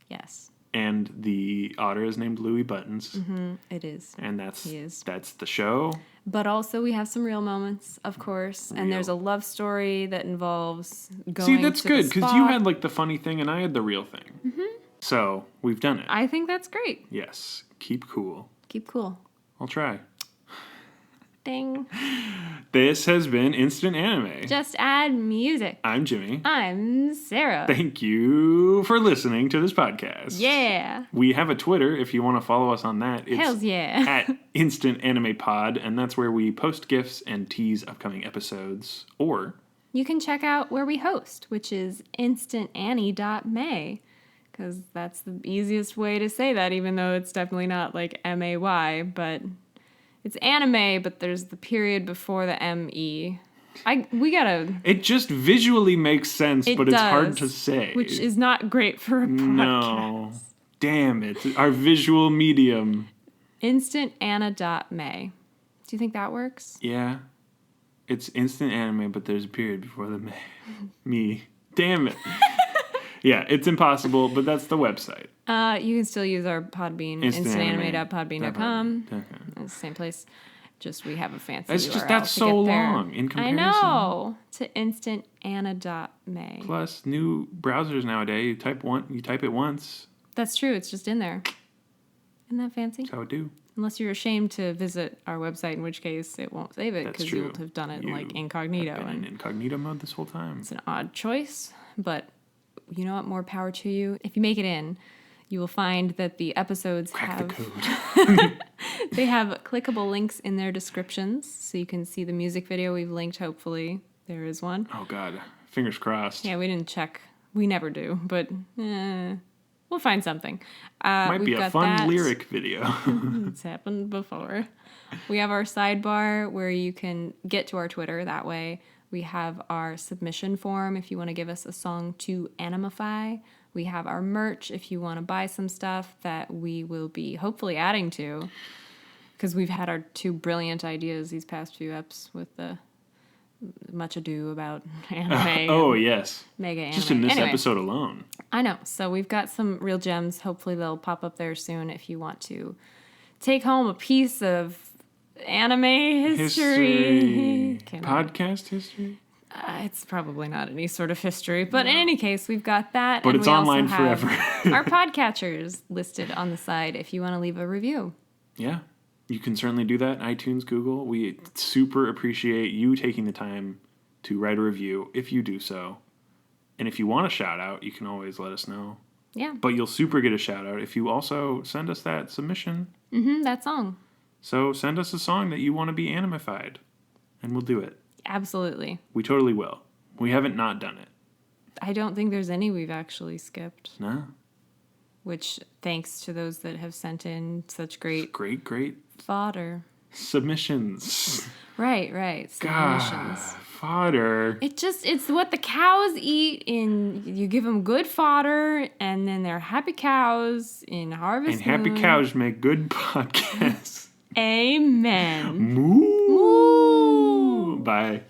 Speaker 1: Yes.
Speaker 2: And the otter is named Louie Buttons.
Speaker 1: Mm-hmm, it is.
Speaker 2: And that's the show.
Speaker 1: But also we have some real moments, of course. And there's a love story that involves going
Speaker 2: See, that's
Speaker 1: to
Speaker 2: good,
Speaker 1: the
Speaker 2: because
Speaker 1: spa.
Speaker 2: you had like the funny thing and I had the real thing. Mm-hmm. So we've done it.
Speaker 1: I think that's great.
Speaker 2: Yes. Keep cool.
Speaker 1: Keep cool.
Speaker 2: I'll try.
Speaker 1: Ding.
Speaker 2: This has been Instant Anime.
Speaker 1: Just add music.
Speaker 2: I'm Jimmy.
Speaker 1: I'm Sarah.
Speaker 2: Thank you for listening to this podcast.
Speaker 1: Yeah.
Speaker 2: We have a Twitter if you want to follow us on that. It's
Speaker 1: Hells yeah.
Speaker 2: at Instant Anime Pod, and that's where we post GIFs and tease upcoming episodes. Or
Speaker 1: you can check out where we host, which is instantannie.may, because that's the easiest way to say that, even though it's definitely not like M-A-Y, but it's anime, but there's the period before the M-E. We gotta...
Speaker 2: It just visually makes sense, but it's hard to say.
Speaker 1: Which is not great for a podcast.
Speaker 2: No. Damn it. Our visual medium.
Speaker 1: Instantanna.may. Do you think that works?
Speaker 2: Yeah. It's instant anime, but there's a period before the me. Damn it. Yeah, it's impossible, but that's the website.
Speaker 1: You can still use our Podbean, instantanime.podbean.com.
Speaker 2: Okay.
Speaker 1: It's the same place. Just we have a fancy
Speaker 2: That's
Speaker 1: URL
Speaker 2: just that's
Speaker 1: to
Speaker 2: so
Speaker 1: get there.
Speaker 2: long in comparison.
Speaker 1: I know. To instantanna.may.
Speaker 2: Plus, new browsers nowadays, you type it once.
Speaker 1: That's true. It's just in there. Isn't that fancy?
Speaker 2: That's how it do.
Speaker 1: Unless you're ashamed to visit our website, in which case it won't save it because you would have done it in like incognito.
Speaker 2: I've been in incognito mode this whole time.
Speaker 1: It's an odd choice, but you know what? More power to you. If you make it in, you will find that the episodes
Speaker 2: Crack the code.
Speaker 1: they have clickable links in their descriptions, so you can see the music video we've linked. Hopefully, there is one.
Speaker 2: Oh God, fingers crossed.
Speaker 1: Yeah, we didn't check. We never do, but we'll find something.
Speaker 2: Might be a fun lyric video.
Speaker 1: It's happened before. We have our sidebar where you can get to our Twitter that way. We have our submission form if you want to give us a song to animify. We have our merch if you want to buy some stuff that we will be hopefully adding to. Because we've had our two brilliant ideas these past few eps with the much ado about anime.
Speaker 2: Oh, yes.
Speaker 1: Mega anime.
Speaker 2: Just in this episode alone.
Speaker 1: I know. So we've got some real gems. Hopefully they'll pop up there soon if you want to take home a piece of anime history.
Speaker 2: Podcast history?
Speaker 1: It's probably not any sort of history, but in any case, we've got that.
Speaker 2: But
Speaker 1: and
Speaker 2: it's
Speaker 1: we
Speaker 2: online
Speaker 1: also have
Speaker 2: forever.
Speaker 1: our podcatchers listed on the side if you want to leave a review.
Speaker 2: Yeah, you can certainly do that. iTunes, Google. We super appreciate you taking the time to write a review if you do so. And if you want a shout out, you can always let us know.
Speaker 1: Yeah.
Speaker 2: But you'll super get a shout out if you also send us that submission.
Speaker 1: That song.
Speaker 2: So send us a song that you want to be animified, and we'll do it.
Speaker 1: Absolutely.
Speaker 2: We totally will. We haven't not done it.
Speaker 1: I don't think there's any we've actually skipped.
Speaker 2: No.
Speaker 1: Which, thanks to those that have sent in such great fodder.
Speaker 2: Submissions.
Speaker 1: Right. Submissions.
Speaker 2: God, fodder.
Speaker 1: It's what the cows eat you give them good fodder, and then they're happy cows in harvest.
Speaker 2: And happy cows make good podcasts.
Speaker 1: Amen.
Speaker 2: Moo. Bye.